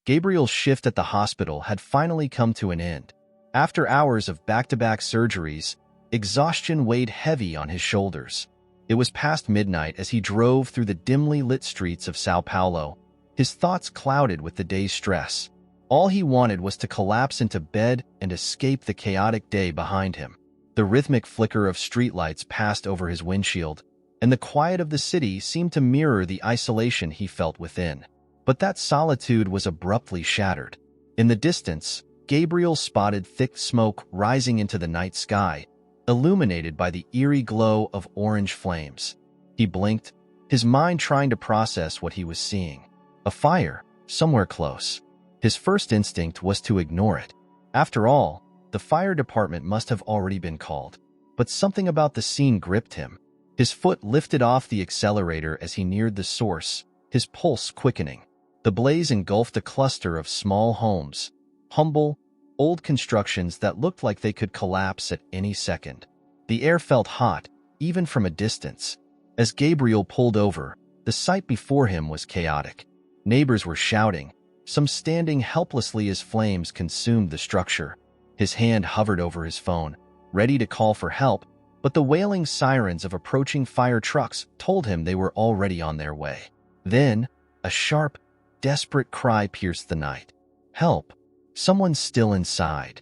Gabriel's shift at the hospital had finally come to an end. After hours of back-to-back surgeries, exhaustion weighed heavy on his shoulders. It was past midnight as he drove through the dimly lit streets of Sao Paulo, his thoughts clouded with the day's stress. All he wanted was to collapse into bed and escape the chaotic day behind him. The rhythmic flicker of streetlights passed over his windshield, and the quiet of the city seemed to mirror the isolation he felt within. But that solitude was abruptly shattered. In the distance, Gabriel spotted thick smoke rising into the night sky, illuminated by the eerie glow of orange flames. He blinked, his mind trying to process what he was seeing. A fire, somewhere close. His first instinct was to ignore it. After all, the fire department must have already been called. But something about the scene gripped him. His foot lifted off the accelerator as he neared the source, his pulse quickening. The blaze engulfed a cluster of small homes, humble, old constructions that looked like they could collapse at any second. The air felt hot, even from a distance. As Gabriel pulled over, the sight before him was chaotic. Neighbors were shouting, some standing helplessly as flames consumed the structure. His hand hovered over his phone, ready to call for help, but the wailing sirens of approaching fire trucks told him they were already on their way. Then, a sharp, desperate cry pierced the night. Help! Someone's still inside.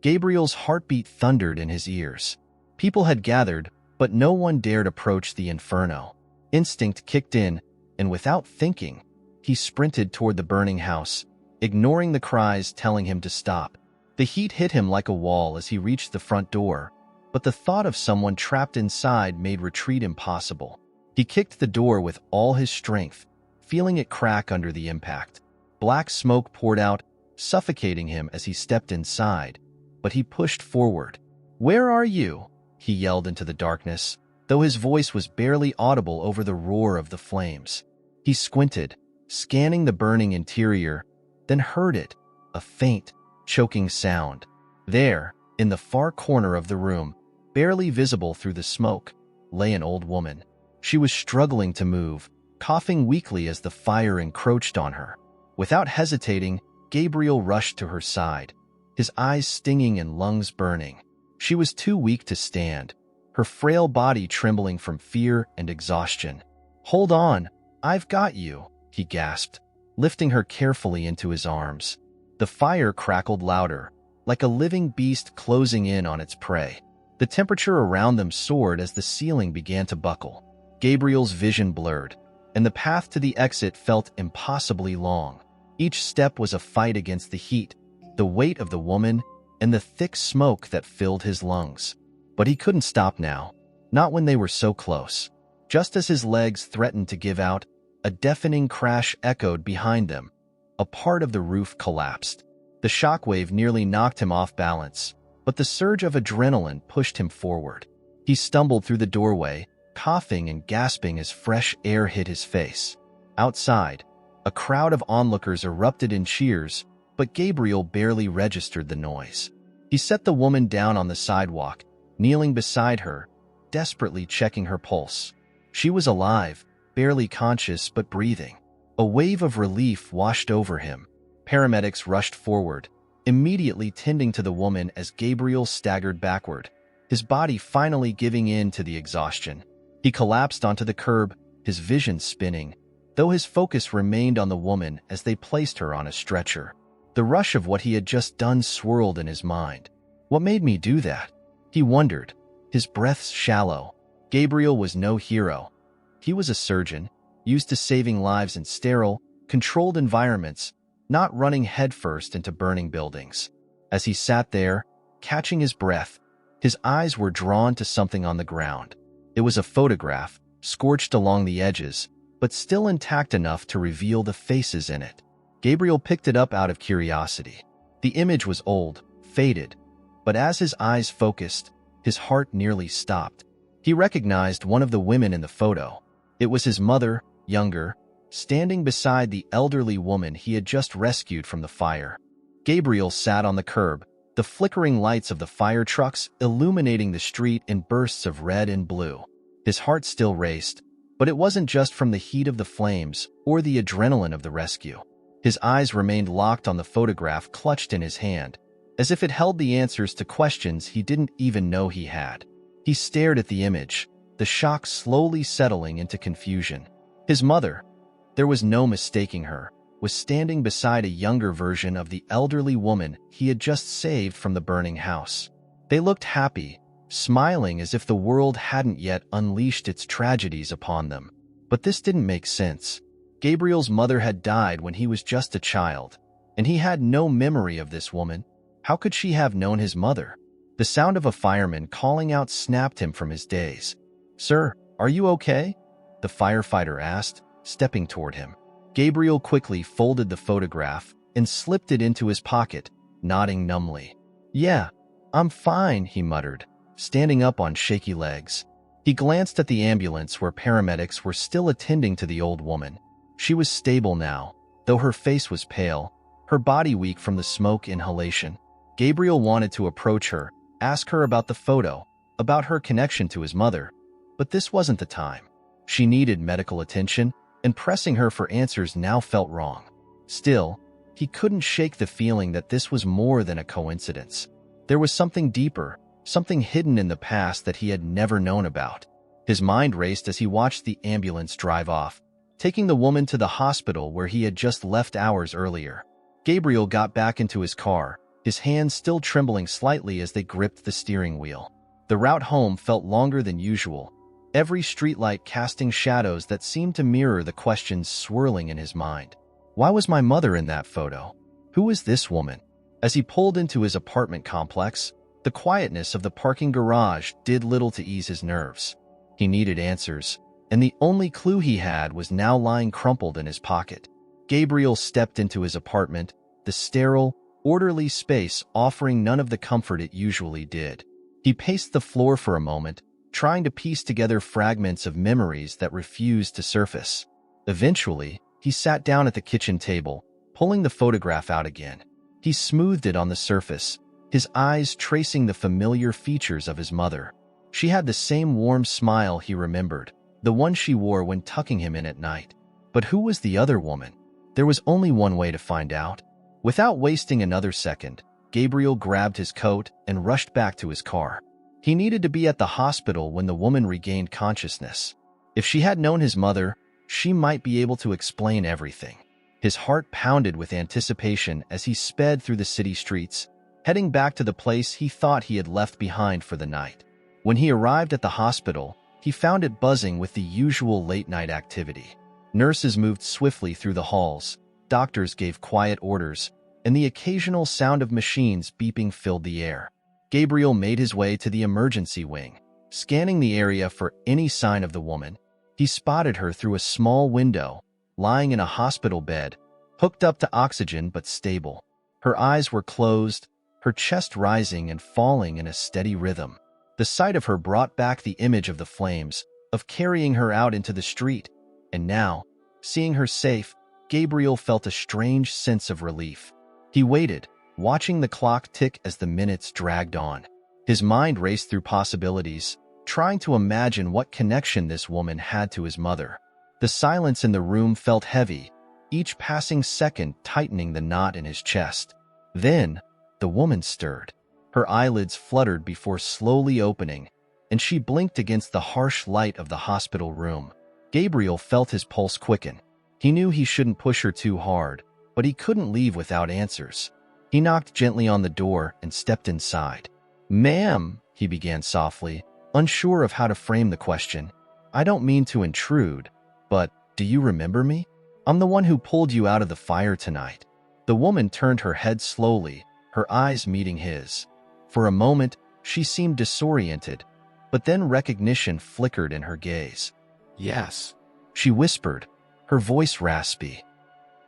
Gabriel's heartbeat thundered in his ears. People had gathered, but no one dared approach the inferno. Instinct kicked in, and without thinking, he sprinted toward the burning house, ignoring the cries telling him to stop. The heat hit him like a wall as he reached the front door, but the thought of someone trapped inside made retreat impossible. He kicked the door with all his strength, feeling it crack under the impact. Black smoke poured out, suffocating him as he stepped inside, but he pushed forward. "Where are you?" he yelled into the darkness, though his voice was barely audible over the roar of the flames. He squinted, scanning the burning interior, then heard it, a faint, choking sound. There, in the far corner of the room, barely visible through the smoke, lay an old woman. She was struggling to move, coughing weakly as the fire encroached on her. Without hesitating, Gabriel rushed to her side, his eyes stinging and lungs burning. She was too weak to stand, her frail body trembling from fear and exhaustion. "Hold on, I've got you," he gasped, lifting her carefully into his arms. The fire crackled louder, like a living beast closing in on its prey. The temperature around them soared as the ceiling began to buckle. Gabriel's vision blurred, and the path to the exit felt impossibly long. Each step was a fight against the heat, the weight of the woman, and the thick smoke that filled his lungs. But he couldn't stop now, not when they were so close. Just as his legs threatened to give out, a deafening crash echoed behind them. A part of the roof collapsed. The shockwave nearly knocked him off balance, but the surge of adrenaline pushed him forward. He stumbled through the doorway, coughing and gasping as fresh air hit his face. Outside, a crowd of onlookers erupted in cheers, but Gabriel barely registered the noise. He set the woman down on the sidewalk, kneeling beside her, desperately checking her pulse. She was alive, barely conscious but breathing. A wave of relief washed over him. Paramedics rushed forward, immediately tending to the woman as Gabriel staggered backward, his body finally giving in to the exhaustion. He collapsed onto the curb, his vision spinning, though his focus remained on the woman as they placed her on a stretcher. The rush of what he had just done swirled in his mind. What made me do that? He wondered, his breaths shallow. Gabriel was no hero. He was a surgeon, used to saving lives in sterile, controlled environments, not running headfirst into burning buildings. As he sat there, catching his breath, his eyes were drawn to something on the ground. It was a photograph, scorched along the edges, but still intact enough to reveal the faces in it. Gabriel picked it up out of curiosity. The image was old, faded, but as his eyes focused, his heart nearly stopped. He recognized one of the women in the photo. It was his mother, younger, standing beside the elderly woman he had just rescued from the fire. Gabriel sat on the curb, the flickering lights of the fire trucks illuminating the street in bursts of red and blue. His heart still raced, but it wasn't just from the heat of the flames or the adrenaline of the rescue. His eyes remained locked on the photograph clutched in his hand, as if it held the answers to questions he didn't even know he had. He stared at the image, the shock slowly settling into confusion. His mother, there was no mistaking her, was standing beside a younger version of the elderly woman he had just saved from the burning house. They looked happy, smiling as if the world hadn't yet unleashed its tragedies upon them. But this didn't make sense. Gabriel's mother had died when he was just a child, and he had no memory of this woman. How could she have known his mother? The sound of a fireman calling out snapped him from his daze. "Sir, are you okay?" the firefighter asked, stepping toward him. Gabriel quickly folded the photograph and slipped it into his pocket, nodding numbly. "Yeah, I'm fine," he muttered, standing up on shaky legs. He glanced at the ambulance where paramedics were still attending to the old woman. She was stable now, though her face was pale, her body weak from the smoke inhalation. Gabriel wanted to approach her, ask her about the photo, about her connection to his mother, but this wasn't the time. She needed medical attention, and pressing her for answers now felt wrong. Still, he couldn't shake the feeling that this was more than a coincidence. There was something deeper, something hidden in the past that he had never known about. His mind raced as he watched the ambulance drive off, taking the woman to the hospital where he had just left hours earlier. Gabriel got back into his car, his hands still trembling slightly as they gripped the steering wheel. The route home felt longer than usual, every streetlight casting shadows that seemed to mirror the questions swirling in his mind. Why was my mother in that photo? Who was this woman? As he pulled into his apartment complex, the quietness of the parking garage did little to ease his nerves. He needed answers, and the only clue he had was now lying crumpled in his pocket. Gabriel stepped into his apartment, the sterile, orderly space offering none of the comfort it usually did. He paced the floor for a moment, trying to piece together fragments of memories that refused to surface. Eventually, he sat down at the kitchen table, pulling the photograph out again. He smoothed it on the surface, his eyes tracing the familiar features of his mother. She had the same warm smile he remembered, the one she wore when tucking him in at night. But who was the other woman? There was only one way to find out. Without wasting another second, Gabriel grabbed his coat and rushed back to his car. He needed to be at the hospital when the woman regained consciousness. If she had known his mother, she might be able to explain everything. His heart pounded with anticipation as he sped through the city streets, heading back to the place he thought he had left behind for the night. When he arrived at the hospital, he found it buzzing with the usual late-night activity. Nurses moved swiftly through the halls, doctors gave quiet orders, and the occasional sound of machines beeping filled the air. Gabriel made his way to the emergency wing, scanning the area for any sign of the woman. He spotted her through a small window, lying in a hospital bed, hooked up to oxygen but stable. Her eyes were closed, her chest rising and falling in a steady rhythm. The sight of her brought back the image of the flames, of carrying her out into the street. And now, seeing her safe, Gabriel felt a strange sense of relief. He waited, watching the clock tick as the minutes dragged on. His mind raced through possibilities, trying to imagine what connection this woman had to his mother. The silence in the room felt heavy, each passing second tightening the knot in his chest. Then, the woman stirred. Her eyelids fluttered before slowly opening, and she blinked against the harsh light of the hospital room. Gabriel felt his pulse quicken. He knew he shouldn't push her too hard, but he couldn't leave without answers. He knocked gently on the door and stepped inside. "Ma'am," he began softly, unsure of how to frame the question. "I don't mean to intrude, but do you remember me? I'm the one who pulled you out of the fire tonight." The woman turned her head slowly, her eyes meeting his. For a moment, she seemed disoriented, but then recognition flickered in her gaze. "Yes," she whispered, her voice raspy.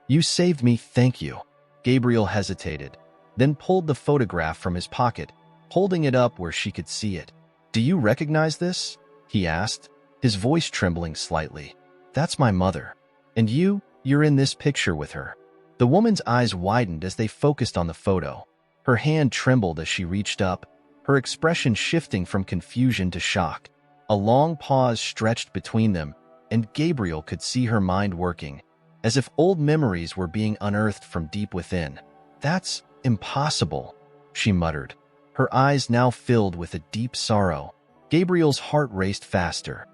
"You saved me, thank you." Gabriel hesitated, then pulled the photograph from his pocket, holding it up where she could see it. "Do you recognize this?" he asked, his voice trembling slightly. "That's my mother. And you're in this picture with her." The woman's eyes widened as they focused on the photo. Her hand trembled as she reached up, her expression shifting from confusion to shock. A long pause stretched between them, and Gabriel could see her mind working, as if old memories were being unearthed from deep within. "That's impossible," she muttered, her eyes now filled with a deep sorrow. Gabriel's heart raced faster.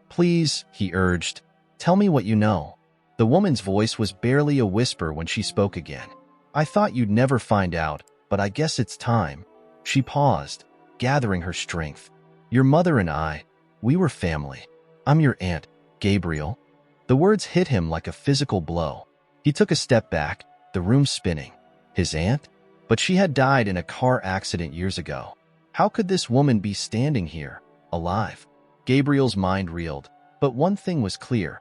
"Please," he urged, "tell me what you know." The woman's voice was barely a whisper when she spoke again. "I thought you'd never find out, but I guess it's time." She paused, gathering her strength. "Your mother and I, we were family. I'm your aunt, Gabriel." The words hit him like a physical blow. He took a step back, the room spinning. His aunt? But she had died in a car accident years ago. How could this woman be standing here, alive? Gabriel's mind reeled, but one thing was clear.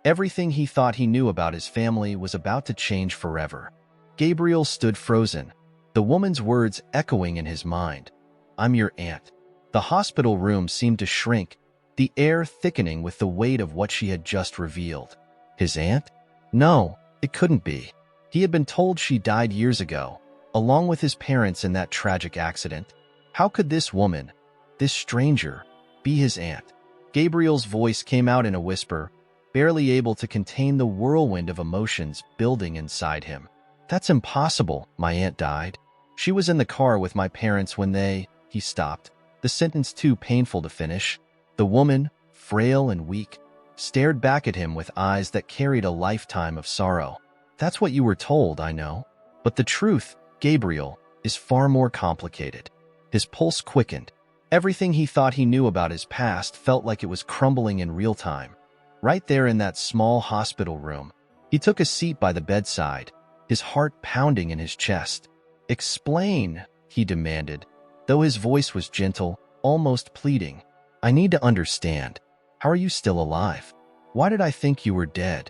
Everything he thought he knew about his family was about to change forever. Gabriel stood frozen, the woman's words echoing in his mind. "I'm your aunt." The hospital room seemed to shrink, the air thickening with the weight of what she had just revealed. His aunt? No, it couldn't be. He had been told she died years ago, along with his parents in that tragic accident. How could this woman, this stranger, be his aunt? Gabriel's voice came out in a whisper, barely able to contain the whirlwind of emotions building inside him. "That's impossible. My aunt died. She was in the car with my parents when they—" He stopped, the sentence too painful to finish. The woman, frail and weak, stared back at him with eyes that carried a lifetime of sorrow. "That's what you were told, I know. But the truth, Gabriel, is far more complicated." His pulse quickened. Everything he thought he knew about his past felt like it was crumbling in real time. Right there in that small hospital room, he took a seat by the bedside, his heart pounding in his chest. "Explain," he demanded, though his voice was gentle, almost pleading. "I need to understand. How are you still alive? Why did I think you were dead?"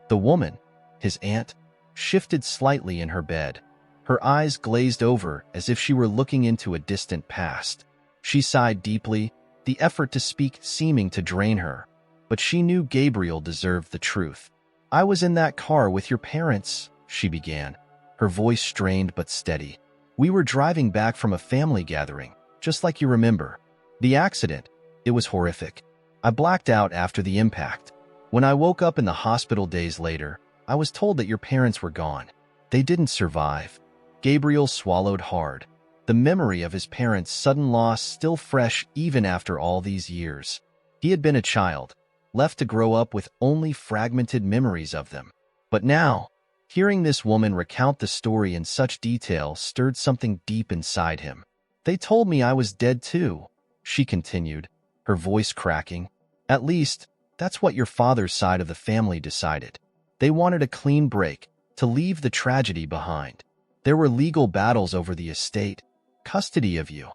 The woman, his aunt, shifted slightly in her bed. Her eyes glazed over as if she were looking into a distant past. She sighed deeply, the effort to speak seeming to drain her. But she knew Gabriel deserved the truth. "I was in that car with your parents," she began, her voice strained but steady. "We were driving back from a family gathering, just like you remember. The accident, it was horrific. I blacked out after the impact. When I woke up in the hospital days later, I was told that your parents were gone. They didn't survive." Gabriel swallowed hard, the memory of his parents' sudden loss still fresh even after all these years. He had been a child, left to grow up with only fragmented memories of them. But now, hearing this woman recount the story in such detail stirred something deep inside him. "They told me I was dead too," she continued, her voice cracking. "At least, that's what your father's side of the family decided. They wanted a clean break, to leave the tragedy behind. There were legal battles over the estate, custody of you.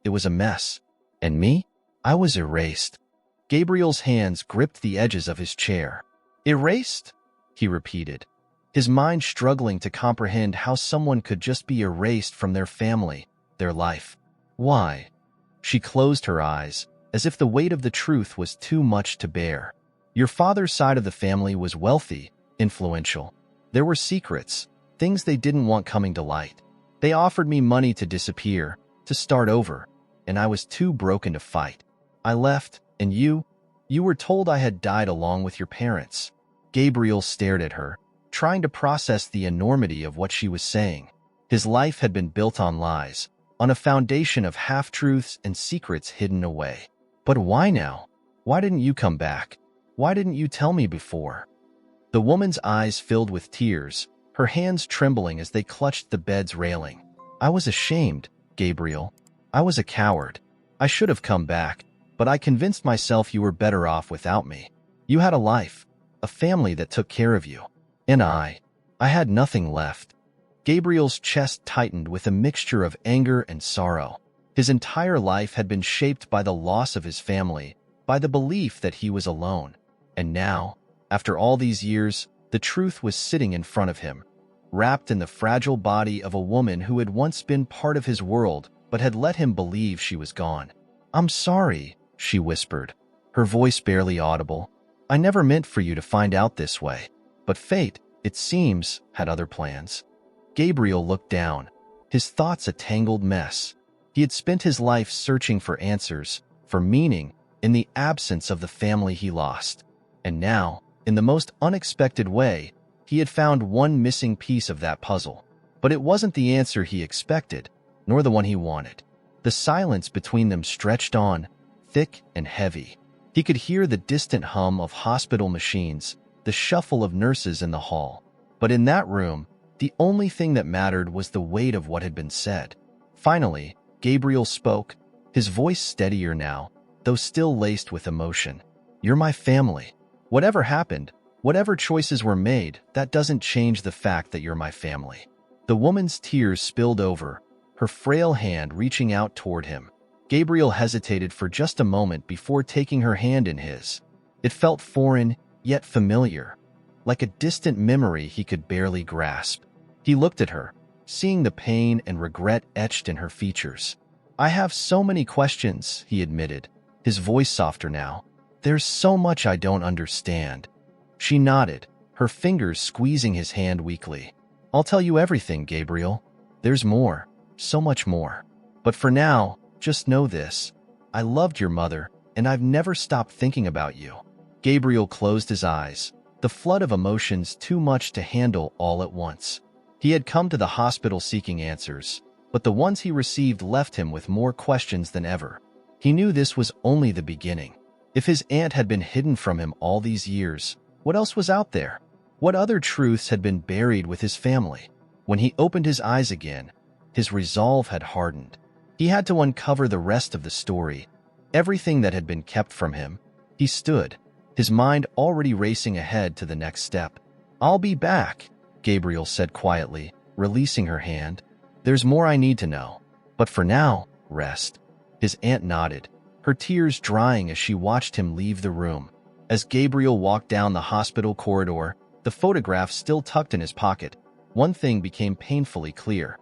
It was a mess. And me? I was erased." Gabriel's hands gripped the edges of his chair. "Erased?" he repeated, his mind struggling to comprehend how someone could just be erased from their family, their life. "Why?" She closed her eyes, as if the weight of the truth was too much to bear. "Your father's side of the family was wealthy, influential. There were secrets, things they didn't want coming to light. They offered me money to disappear, to start over, and I was too broken to fight. I left, and you were told I had died along with your parents." Gabriel stared at her, trying to process the enormity of what she was saying. His life had been built on lies, on a foundation of half-truths and secrets hidden away. "But why now? Why didn't you come back? Why didn't you tell me before?" The woman's eyes filled with tears, her hands trembling as they clutched the bed's railing. "I was ashamed, Gabriel. I was a coward. I should have come back, but I convinced myself you were better off without me. You had a life, a family that took care of you. And I had nothing left." Gabriel's chest tightened with a mixture of anger and sorrow. His entire life had been shaped by the loss of his family, by the belief that he was alone. And now, after all these years, the truth was sitting in front of him, wrapped in the fragile body of a woman who had once been part of his world but had let him believe she was gone. "I'm sorry," she whispered, her voice barely audible. "I never meant for you to find out this way. But fate, it seems, had other plans." Gabriel looked down, his thoughts a tangled mess. He had spent his life searching for answers, for meaning, in the absence of the family he lost. And now, In the most unexpected way, he had found one missing piece of that puzzle. But it wasn't the answer he expected, nor the one he wanted. The silence between them stretched on, thick and heavy. He could hear the distant hum of hospital machines, the shuffle of nurses in the hall. But in that room, the only thing that mattered was the weight of what had been said. Finally, Gabriel spoke, his voice steadier now, though still laced with emotion. "You're my family. Whatever happened, whatever choices were made, that doesn't change the fact that you're my family." The woman's tears spilled over, her frail hand reaching out toward him. Gabriel hesitated for just a moment before taking her hand in his. It felt foreign, yet familiar, like a distant memory he could barely grasp. He looked at her, seeing the pain and regret etched in her features. "I have so many questions," he admitted, his voice softer now. "There's so much I don't understand." She nodded, her fingers squeezing his hand weakly. "I'll tell you everything, Gabriel. There's more, so much more. But for now, just know this. I loved your mother, and I've never stopped thinking about you." Gabriel closed his eyes, the flood of emotions too much to handle all at once. He had come to the hospital seeking answers, but the ones he received left him with more questions than ever. He knew this was only the beginning. If his aunt had been hidden from him all these years, what else was out there? What other truths had been buried with his family? When he opened his eyes again, his resolve had hardened. He had to uncover the rest of the story, everything that had been kept from him. He stood, his mind already racing ahead to the next step. "I'll be back," Gabriel said quietly, releasing her hand. "There's more I need to know. But for now, rest." His aunt nodded, her tears drying as she watched him leave the room. As Gabriel walked down the hospital corridor, the photograph still tucked in his pocket, one thing became painfully clear.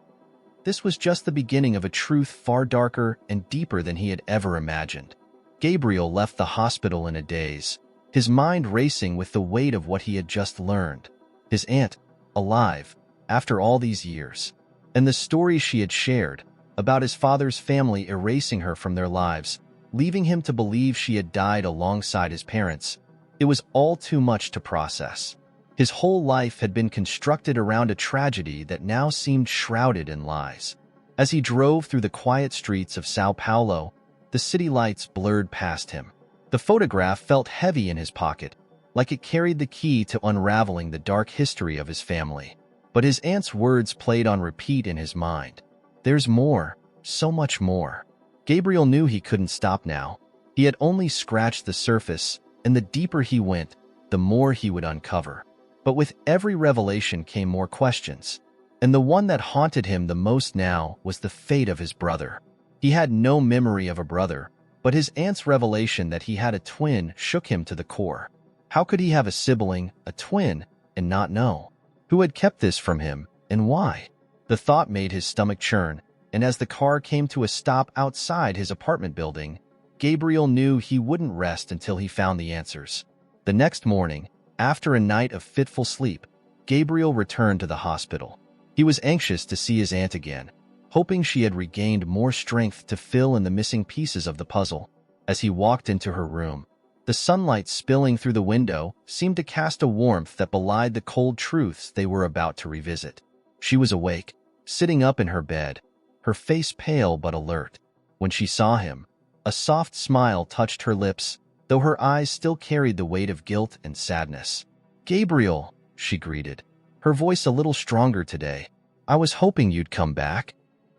This was just the beginning of a truth far darker and deeper than he had ever imagined. Gabriel left the hospital in a daze, his mind racing with the weight of what he had just learned. His aunt, alive, after all these years, and the stories she had shared about his father's family erasing her from their lives, leaving him to believe she had died alongside his parents. It was all too much to process. His whole life had been constructed around a tragedy that now seemed shrouded in lies. As he drove through the quiet streets of Sao Paulo, the city lights blurred past him. The photograph felt heavy in his pocket, like it carried the key to unraveling the dark history of his family. But his aunt's words played on repeat in his mind. "There's more, so much more." Gabriel knew he couldn't stop now. He had only scratched the surface, and the deeper he went, the more he would uncover. But with every revelation came more questions, and the one that haunted him the most now was the fate of his brother. He had no memory of a brother, but his aunt's revelation that he had a twin shook him to the core. How could he have a sibling, a twin, and not know? Who had kept this from him, and why? The thought made his stomach churn, and as the car came to a stop outside his apartment building, Gabriel knew he wouldn't rest until he found the answers. The next morning, after a night of fitful sleep, Gabriel returned to the hospital. He was anxious to see his aunt again, hoping she had regained more strength to fill in the missing pieces of the puzzle. As he walked into her room, the sunlight spilling through the window seemed to cast a warmth that belied the cold truths they were about to revisit. She was awake, sitting up in her bed, her face pale but alert. When she saw him, a soft smile touched her lips, though her eyes still carried the weight of guilt and sadness. "Gabriel," she greeted, her voice a little stronger today. "I was hoping you'd come back."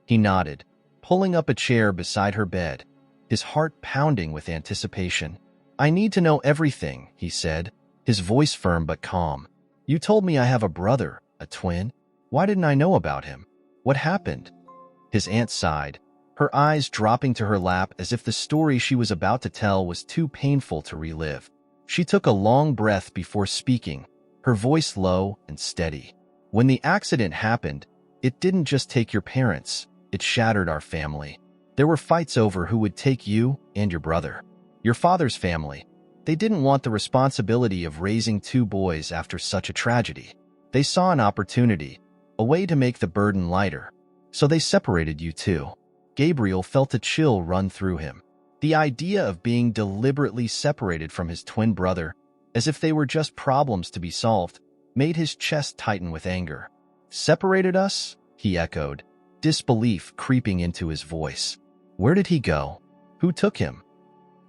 He nodded, pulling up a chair beside her bed, his heart pounding with anticipation. "I need to know everything," he said, his voice firm but calm. "You told me I have a brother, a twin. Why didn't I know about him? What happened?" His aunt sighed, her eyes dropping to her lap as if the story she was about to tell was too painful to relive. She took a long breath before speaking, her voice low and steady. "When the accident happened, it didn't just take your parents, it shattered our family. There were fights over who would take you and your brother. Your father's family. They didn't want the responsibility of raising two boys after such a tragedy. They saw an opportunity, a way to make the burden lighter. So they separated you too." Gabriel felt a chill run through him. The idea of being deliberately separated from his twin brother, as if they were just problems to be solved, made his chest tighten with anger. "Separated us?" he echoed, disbelief creeping into his voice. "Where did he go? Who took him?"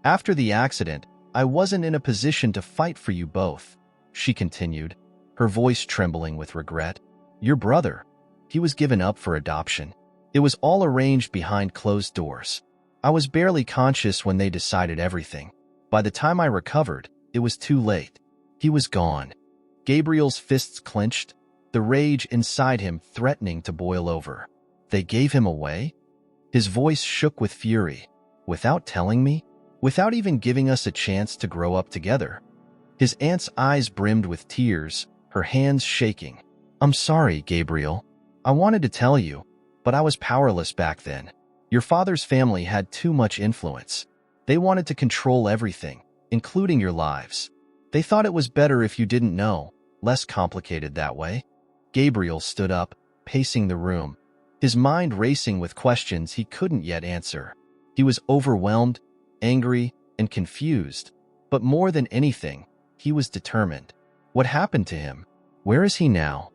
"After the accident, I wasn't in a position to fight for you both," she continued, her voice trembling with regret. "Your brother, he was given up for adoption. It was all arranged behind closed doors. I was barely conscious when they decided everything. By the time I recovered, it was too late. He was gone." Gabriel's fists clenched, the rage inside him threatening to boil over. "They gave him away?" His voice shook with fury. "Without telling me? Without even giving us a chance to grow up together?" His aunt's eyes brimmed with tears, her hands shaking. "I'm sorry, Gabriel. I wanted to tell you, but I was powerless back then. Your father's family had too much influence. They wanted to control everything, including your lives. They thought it was better if you didn't know, less complicated that way." Gabriel stood up, pacing the room, his mind racing with questions he couldn't yet answer. He was overwhelmed, angry, and confused, but more than anything, he was determined. What happened to him? Where is he now?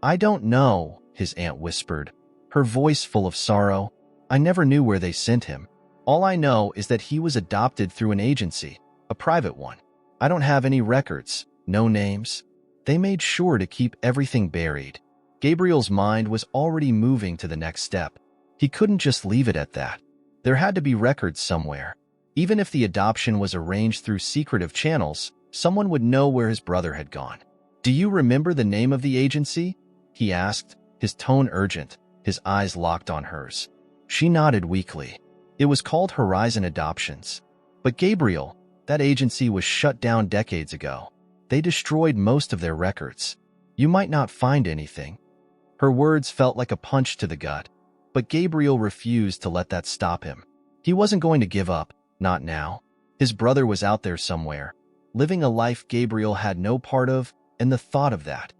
"I don't know," his aunt whispered, her voice full of sorrow. "I never knew where they sent him. All I know is that he was adopted through an agency, a private one. I don't have any records, no names. They made sure to keep everything buried." Gabriel's mind was already moving to the next step. He couldn't just leave it at that. There had to be records somewhere. Even if the adoption was arranged through secretive channels, someone would know where his brother had gone. "Do you remember the name of the agency?" he asked, his tone urgent, his eyes locked on hers. She nodded weakly. "It was called Horizon Adoptions. But Gabriel, that agency was shut down decades ago. They destroyed most of their records. You might not find anything." Her words felt like a punch to the gut, but Gabriel refused to let that stop him. He wasn't going to give up, not now. His brother was out there somewhere, living a life Gabriel had no part of, and the thought of that,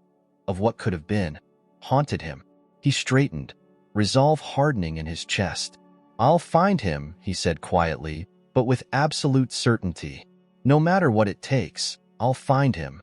of what could have been, haunted him. He straightened, resolve hardening in his chest. "I'll find him," he said quietly, but with absolute certainty. "No matter what it takes, I'll find him."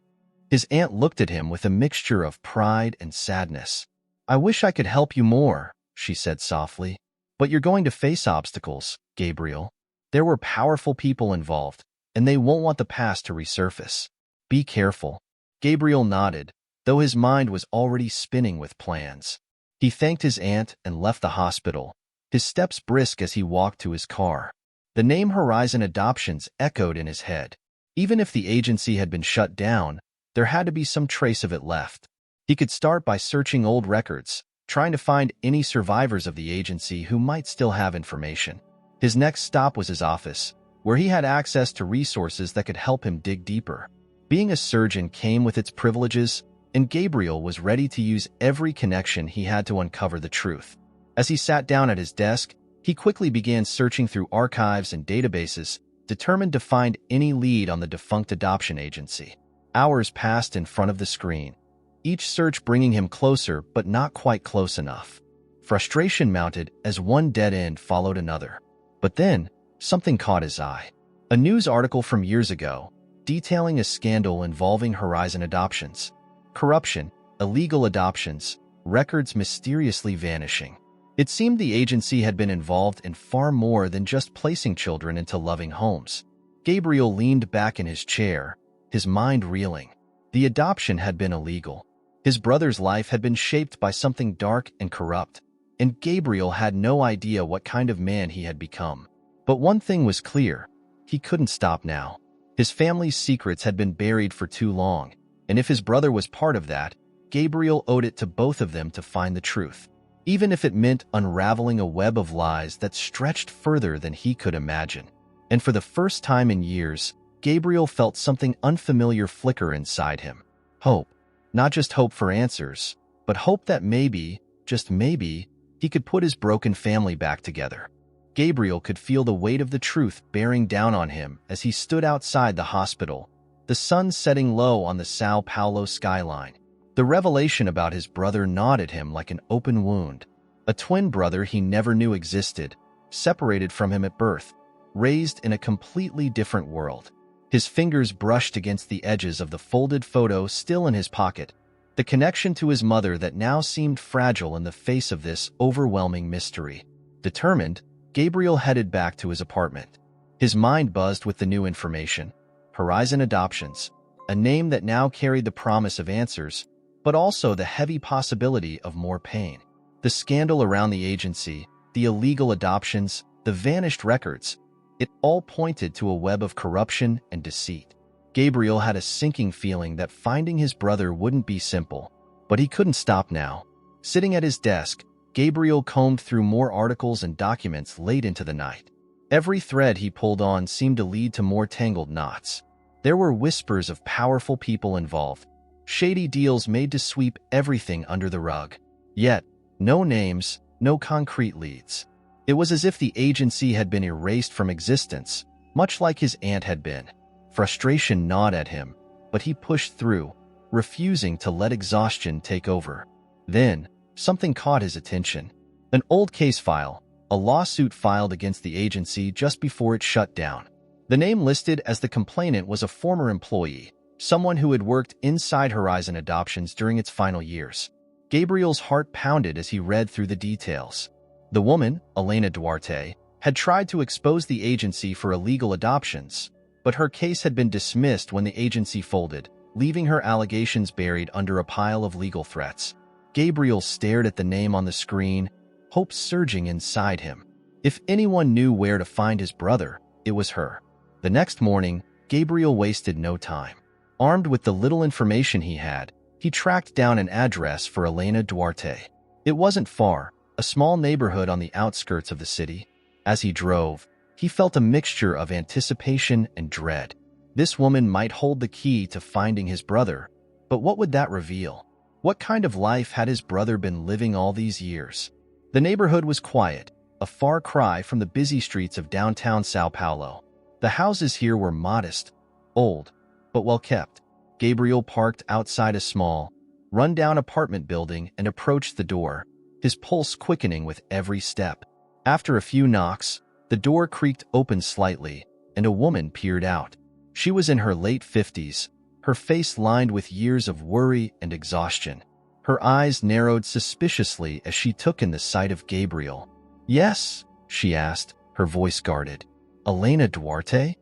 His aunt looked at him with a mixture of pride and sadness. "I wish I could help you more," she said softly. "But you're going to face obstacles, Gabriel. There were powerful people involved, and they won't want the past to resurface. Be careful." Gabriel nodded, though his mind was already spinning with plans. He thanked his aunt and left the hospital, his steps brisk as he walked to his car. The name Horizon Adoptions echoed in his head. Even if the agency had been shut down, there had to be some trace of it left. He could start by searching old records, trying to find any survivors of the agency who might still have information. His next stop was his office, where he had access to resources that could help him dig deeper. Being a surgeon came with its privileges, and Gabriel was ready to use every connection he had to uncover the truth. As he sat down at his desk, he quickly began searching through archives and databases, determined to find any lead on the defunct adoption agency. Hours passed in front of the screen, each search bringing him closer but not quite close enough. Frustration mounted as one dead end followed another. But then, something caught his eye. A news article from years ago, detailing a scandal involving Horizon Adoptions. Corruption, illegal adoptions, records mysteriously vanishing. It seemed the agency had been involved in far more than just placing children into loving homes. Gabriel leaned back in his chair, his mind reeling. The adoption had been illegal. His brother's life had been shaped by something dark and corrupt, and Gabriel had no idea what kind of man he had become. But one thing was clear: he couldn't stop now. His family's secrets had been buried for too long, and if his brother was part of that, Gabriel owed it to both of them to find the truth, even if it meant unraveling a web of lies that stretched further than he could imagine. And for the first time in years, Gabriel felt something unfamiliar flicker inside him. Hope. Not just hope for answers, but hope that maybe, just maybe, he could put his broken family back together. Gabriel could feel the weight of the truth bearing down on him as he stood outside the hospital, the sun setting low on the Sao Paulo skyline. The revelation about his brother gnawed at him like an open wound. A twin brother he never knew existed, separated from him at birth, raised in a completely different world. His fingers brushed against the edges of the folded photo still in his pocket, the connection to his mother that now seemed fragile in the face of this overwhelming mystery. Determined, Gabriel headed back to his apartment. His mind buzzed with the new information. Horizon Adoptions, a name that now carried the promise of answers, but also the heavy possibility of more pain. The scandal around the agency, the illegal adoptions, the vanished records, it all pointed to a web of corruption and deceit. Gabriel had a sinking feeling that finding his brother wouldn't be simple, but he couldn't stop now. Sitting at his desk, Gabriel combed through more articles and documents late into the night. Every thread he pulled on seemed to lead to more tangled knots. There were whispers of powerful people involved, shady deals made to sweep everything under the rug. Yet, no names, no concrete leads. It was as if the agency had been erased from existence, much like his aunt had been. Frustration gnawed at him, but he pushed through, refusing to let exhaustion take over. Then, something caught his attention. An old case file, a lawsuit filed against the agency just before it shut down. The name listed as the complainant was a former employee, someone who had worked inside Horizon Adoptions during its final years. Gabriel's heart pounded as he read through the details. The woman, Elena Duarte, had tried to expose the agency for illegal adoptions, but her case had been dismissed when the agency folded, leaving her allegations buried under a pile of legal threats. Gabriel stared at the name on the screen, hope surging inside him. If anyone knew where to find his brother, it was her. The next morning, Gabriel wasted no time. Armed with the little information he had, he tracked down an address for Elena Duarte. It wasn't far, a small neighborhood on the outskirts of the city. As he drove, he felt a mixture of anticipation and dread. This woman might hold the key to finding his brother, but what would that reveal? What kind of life had his brother been living all these years? The neighborhood was quiet, a far cry from the busy streets of downtown Sao Paulo. The houses here were modest, old, but well kept. Gabriel parked outside a small, run-down apartment building and approached the door, his pulse quickening with every step. After a few knocks, the door creaked open slightly, and a woman peered out. She was in her late 50s, her face lined with years of worry and exhaustion. Her eyes narrowed suspiciously as she took in the sight of Gabriel. "Yes?" she asked, her voice guarded. "Elena Duarte?"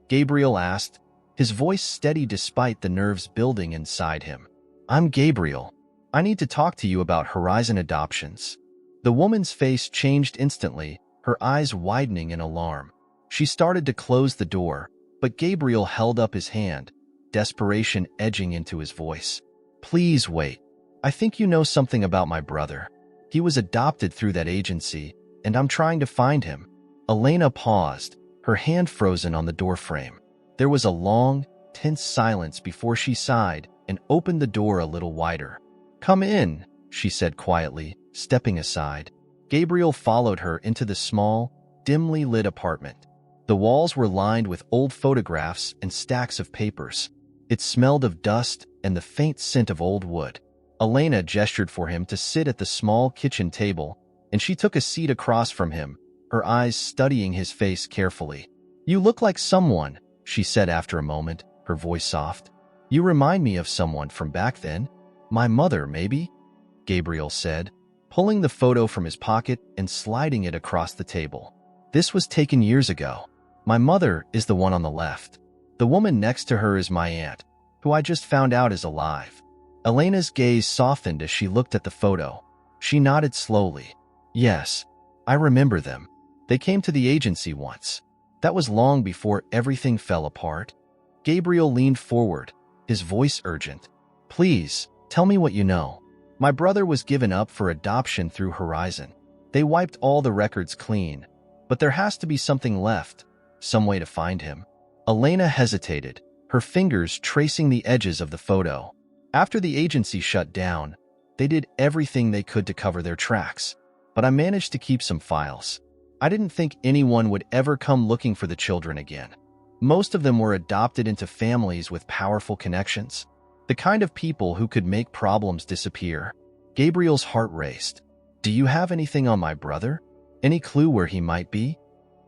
Gabriel asked, his voice steady despite the nerves building inside him. "I'm Gabriel. I need to talk to you about Horizon Adoptions." The woman's face changed instantly, her eyes widening in alarm. She started to close the door, but Gabriel held up his hand, desperation edging into his voice. "Please wait. I think you know something about my brother. He was adopted through that agency, and I'm trying to find him." Elena paused, her hand frozen on the doorframe. There was a long, tense silence before she sighed and opened the door a little wider. "Come in," she said quietly, stepping aside. Gabriel followed her into the small, dimly lit apartment. The walls were lined with old photographs and stacks of papers. It smelled of dust and the faint scent of old wood. Elena gestured for him to sit at the small kitchen table, and she took a seat across from him, her eyes studying his face carefully. "You look like someone," she said after a moment, her voice soft. "You remind me of someone from back then. My mother, maybe?" Gabriel said, pulling the photo from his pocket and sliding it across the table. "This was taken years ago. My mother is the one on the left. The woman next to her is my aunt, who I just found out is alive." Elena's gaze softened as she looked at the photo. She nodded slowly. "Yes, I remember them. They came to the agency once. That was long before everything fell apart." Gabriel leaned forward, his voice urgent. "Please, tell me what you know. My brother was given up for adoption through Horizon. They wiped all the records clean, but there has to be something left, some way to find him." Elena hesitated, her fingers tracing the edges of the photo. "After the agency shut down, they did everything they could to cover their tracks, but I managed to keep some files. I didn't think anyone would ever come looking for the children again. Most of them were adopted into families with powerful connections, the kind of people who could make problems disappear." Gabriel's heart raced. "Do you have anything on my brother? Any clue where he might be?"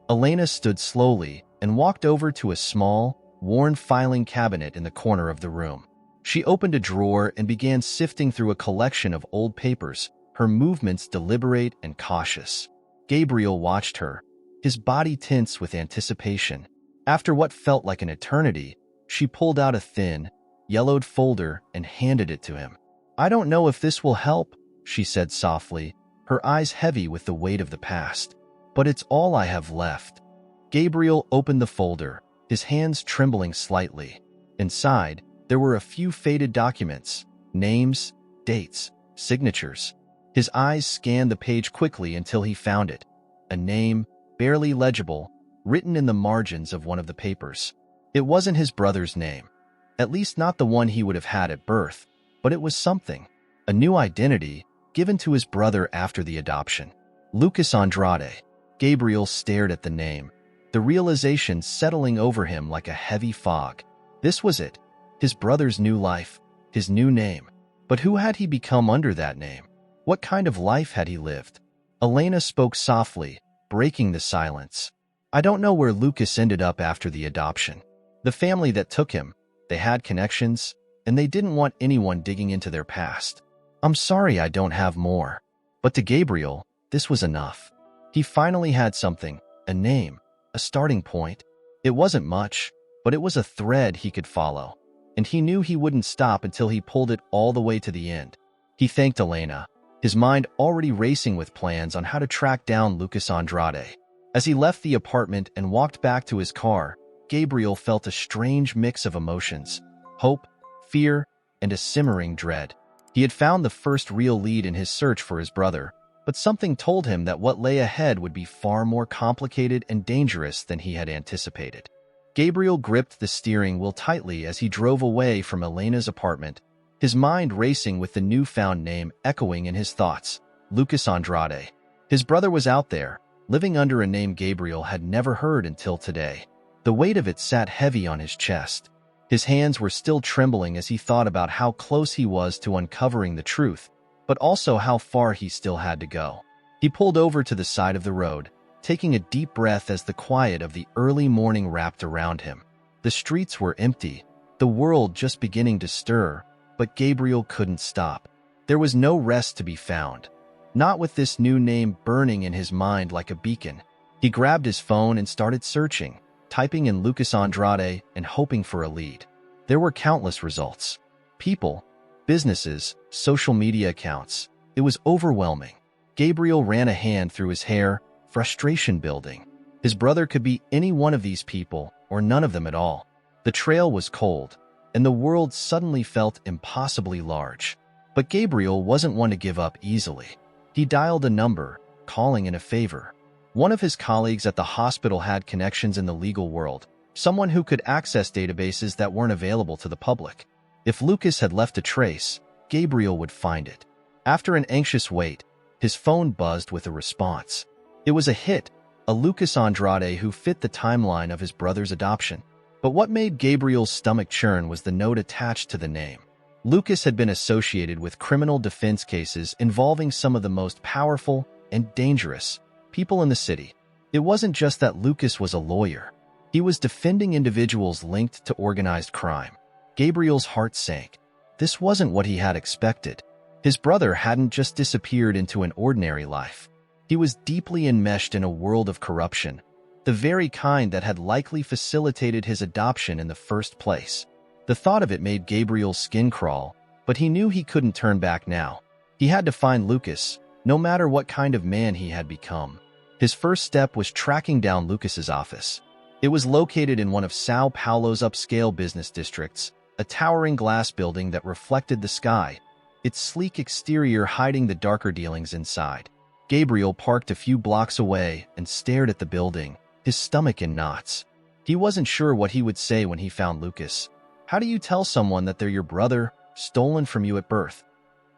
Elena stood slowly and walked over to a small, worn filing cabinet in the corner of the room. She opened a drawer and began sifting through a collection of old papers, her movements deliberate and cautious. Gabriel watched her, his body tense with anticipation. After what felt like an eternity, she pulled out a thin, yellowed folder and handed it to him. "I don't know if this will help," she said softly, her eyes heavy with the weight of the past. "But it's all I have left." Gabriel opened the folder, his hands trembling slightly. Inside, there were a few faded documents, names, dates, signatures. His eyes scanned the page quickly until he found it. A name, barely legible, written in the margins of one of the papers. It wasn't his brother's name, at least not the one he would have had at birth, but it was something, a new identity given to his brother after the adoption. Lucas Andrade. Gabriel stared at the name, the realization settling over him like a heavy fog. This was it, his brother's new life, his new name. But who had he become under that name? What kind of life had he lived? Elena spoke softly, breaking the silence. "I don't know where Lucas ended up after the adoption. The family that took him, they had connections, and they didn't want anyone digging into their past. I'm sorry I don't have more." But to Gabriel, this was enough. He finally had something, a name, a starting point. It wasn't much, but it was a thread he could follow, and he knew he wouldn't stop until he pulled it all the way to the end. He thanked Elena, his mind already racing with plans on how to track down Lucas Andrade. As he left the apartment and walked back to his car, Gabriel felt a strange mix of emotions: hope, fear, and a simmering dread. He had found the first real lead in his search for his brother, but something told him that what lay ahead would be far more complicated and dangerous than he had anticipated. Gabriel gripped the steering wheel tightly as he drove away from Elena's apartment, his mind racing with the newfound name echoing in his thoughts: Lucas Andrade. His brother was out there, living under a name Gabriel had never heard until today. The weight of it sat heavy on his chest. His hands were still trembling as he thought about how close he was to uncovering the truth, but also how far he still had to go. He pulled over to the side of the road, taking a deep breath as the quiet of the early morning wrapped around him. The streets were empty, the world just beginning to stir, but Gabriel couldn't stop. There was no rest to be found, not with this new name burning in his mind like a beacon. He grabbed his phone and started searching, typing in Lucas Andrade and hoping for a lead. There were countless results. People, businesses, social media accounts. It was overwhelming. Gabriel ran a hand through his hair, frustration building. His brother could be any one of these people, or none of them at all. The trail was cold, and the world suddenly felt impossibly large. But Gabriel wasn't one to give up easily. He dialed a number, calling in a favor. One of his colleagues at the hospital had connections in the legal world, someone who could access databases that weren't available to the public. If Lucas had left a trace, Gabriel would find it. After an anxious wait, his phone buzzed with a response. It was a hit, a Lucas Andrade who fit the timeline of his brother's adoption. But what made Gabriel's stomach churn was the note attached to the name. Lucas had been associated with criminal defense cases involving some of the most powerful and dangerous people in the city. It wasn't just that Lucas was a lawyer. He was defending individuals linked to organized crime. Gabriel's heart sank. This wasn't what he had expected. His brother hadn't just disappeared into an ordinary life. He was deeply enmeshed in a world of corruption, the very kind that had likely facilitated his adoption in the first place. The thought of it made Gabriel's skin crawl, but he knew he couldn't turn back now. He had to find Lucas, no matter what kind of man he had become. His first step was tracking down Lucas's office. It was located in one of Sao Paulo's upscale business districts, a towering glass building that reflected the sky, its sleek exterior hiding the darker dealings inside. Gabriel parked a few blocks away and stared at the building, his stomach in knots. He wasn't sure what he would say when he found Lucas. How do you tell someone that they're your brother, stolen from you at birth?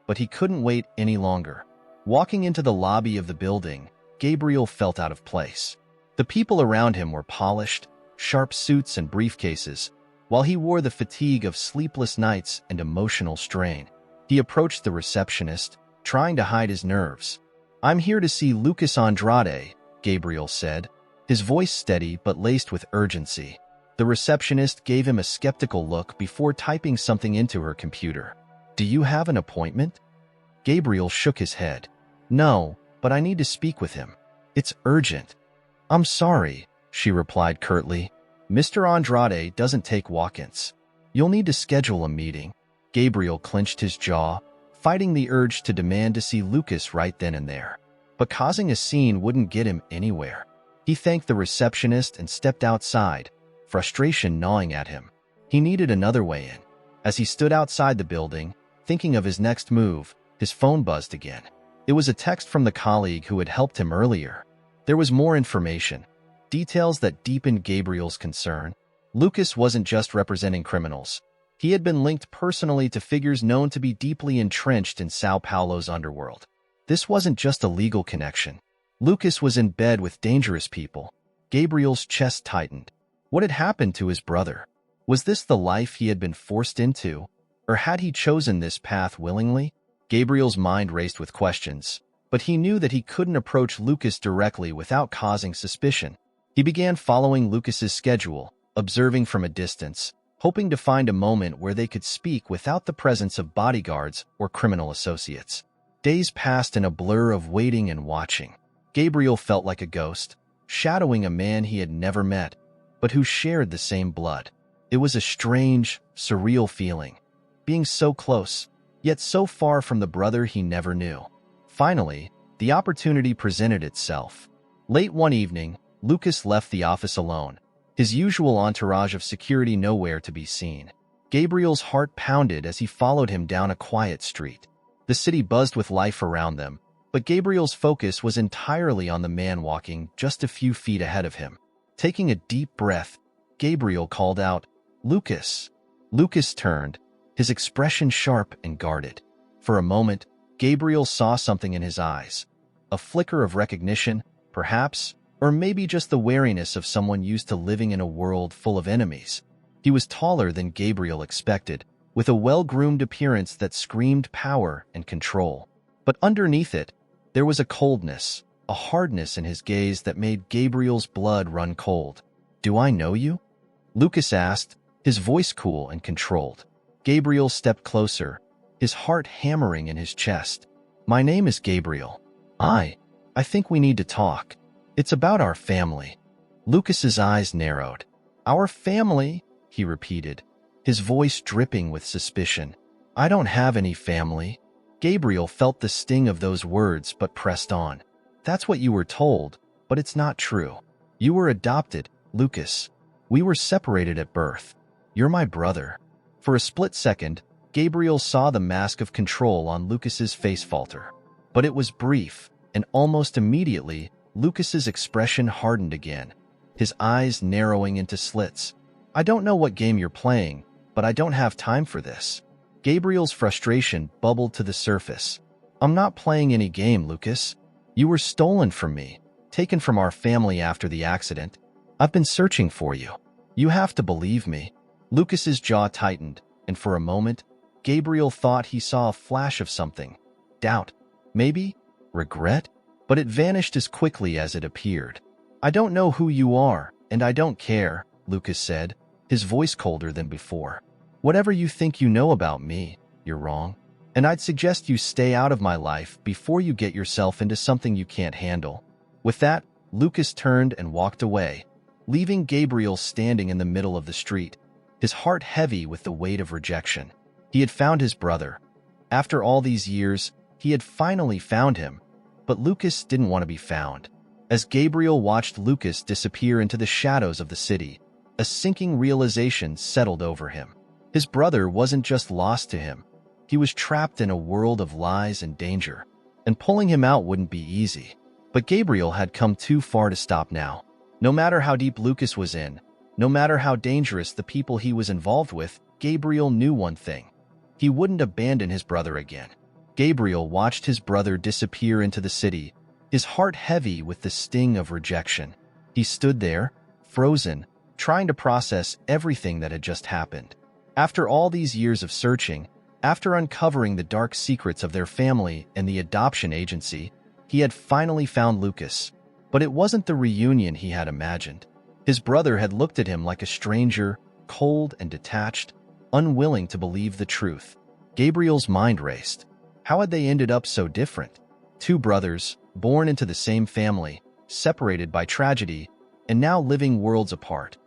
But he couldn't wait any longer. Walking into the lobby of the building, Gabriel felt out of place. The people around him were polished, sharp suits and briefcases, while he wore the fatigue of sleepless nights and emotional strain. He approached the receptionist, trying to hide his nerves. "I'm here to see Lucas Andrade," Gabriel said, his voice steady but laced with urgency. The receptionist gave him a skeptical look before typing something into her computer. "Do you have an appointment?" Gabriel shook his head. "No, but I need to speak with him. It's urgent." "I'm sorry," she replied curtly. "Mr. Andrade doesn't take walk-ins. You'll need to schedule a meeting." Gabriel clenched his jaw, fighting the urge to demand to see Lucas right then and there. But causing a scene wouldn't get him anywhere. He thanked the receptionist and stepped outside, frustration gnawing at him. He needed another way in. As he stood outside the building, thinking of his next move, his phone buzzed again. It was a text from the colleague who had helped him earlier. There was more information, details that deepened Gabriel's concern. Lucas wasn't just representing criminals. He had been linked personally to figures known to be deeply entrenched in Sao Paulo's underworld. This wasn't just a legal connection. Lucas was in bed with dangerous people. Gabriel's chest tightened. What had happened to his brother? Was this the life he had been forced into? Or had he chosen this path willingly? Gabriel's mind raced with questions, but he knew that he couldn't approach Lucas directly without causing suspicion. He began following Lucas's schedule, observing from a distance, hoping to find a moment where they could speak without the presence of bodyguards or criminal associates. Days passed in a blur of waiting and watching. Gabriel felt like a ghost, shadowing a man he had never met, but who shared the same blood. It was a strange, surreal feeling, being so close, yet so far from the brother he never knew. Finally, the opportunity presented itself. Late one evening, Lucas left the office alone, his usual entourage of security nowhere to be seen. Gabriel's heart pounded as he followed him down a quiet street. The city buzzed with life around them, but Gabriel's focus was entirely on the man walking just a few feet ahead of him. Taking a deep breath, Gabriel called out, "Lucas." Lucas turned, his expression sharp and guarded. For a moment, Gabriel saw something in his eyes. A flicker of recognition, perhaps, or maybe just the wariness of someone used to living in a world full of enemies. He was taller than Gabriel expected, with a well-groomed appearance that screamed power and control. But underneath it, there was a coldness, a hardness in his gaze that made Gabriel's blood run cold. "Do I know you?" Lucas asked, his voice cool and controlled. Gabriel stepped closer, his heart hammering in his chest. "My name is Gabriel. I think we need to talk. It's about our family." Lucas's eyes narrowed. "Our family?" he repeated, his voice dripping with suspicion. "I don't have any family." Gabriel felt the sting of those words but pressed on. "That's what you were told, but it's not true. You were adopted, Lucas. We were separated at birth. You're my brother." For a split second, Gabriel saw the mask of control on Lucas's face falter. But it was brief, and almost immediately, Lucas's expression hardened again, his eyes narrowing into slits. "I don't know what game you're playing, but I don't have time for this." Gabriel's frustration bubbled to the surface. "I'm not playing any game, Lucas. You were stolen from me, taken from our family after the accident. I've been searching for you. You have to believe me." Lucas's jaw tightened, and for a moment, Gabriel thought he saw a flash of something. Doubt, maybe? Regret? But it vanished as quickly as it appeared. "I don't know who you are, and I don't care," Lucas said, his voice colder than before. "Whatever you think you know about me, you're wrong. And I'd suggest you stay out of my life before you get yourself into something you can't handle." With that, Lucas turned and walked away, leaving Gabriel standing in the middle of the street, his heart heavy with the weight of rejection. He had found his brother. After all these years, he had finally found him, but Lucas didn't want to be found. As Gabriel watched Lucas disappear into the shadows of the city, a sinking realization settled over him. His brother wasn't just lost to him. He was trapped in a world of lies and danger, and pulling him out wouldn't be easy. But Gabriel had come too far to stop now. No matter how deep Lucas was in, no matter how dangerous the people he was involved with, Gabriel knew one thing. He wouldn't abandon his brother again. Gabriel watched his brother disappear into the city, his heart heavy with the sting of rejection. He stood there, frozen, trying to process everything that had just happened. After all these years of searching, after uncovering the dark secrets of their family and the adoption agency, he had finally found Lucas. But it wasn't the reunion he had imagined. His brother had looked at him like a stranger, cold and detached, unwilling to believe the truth. Gabriel's mind raced. How had they ended up so different? Two brothers, born into the same family, separated by tragedy, and now living worlds apart.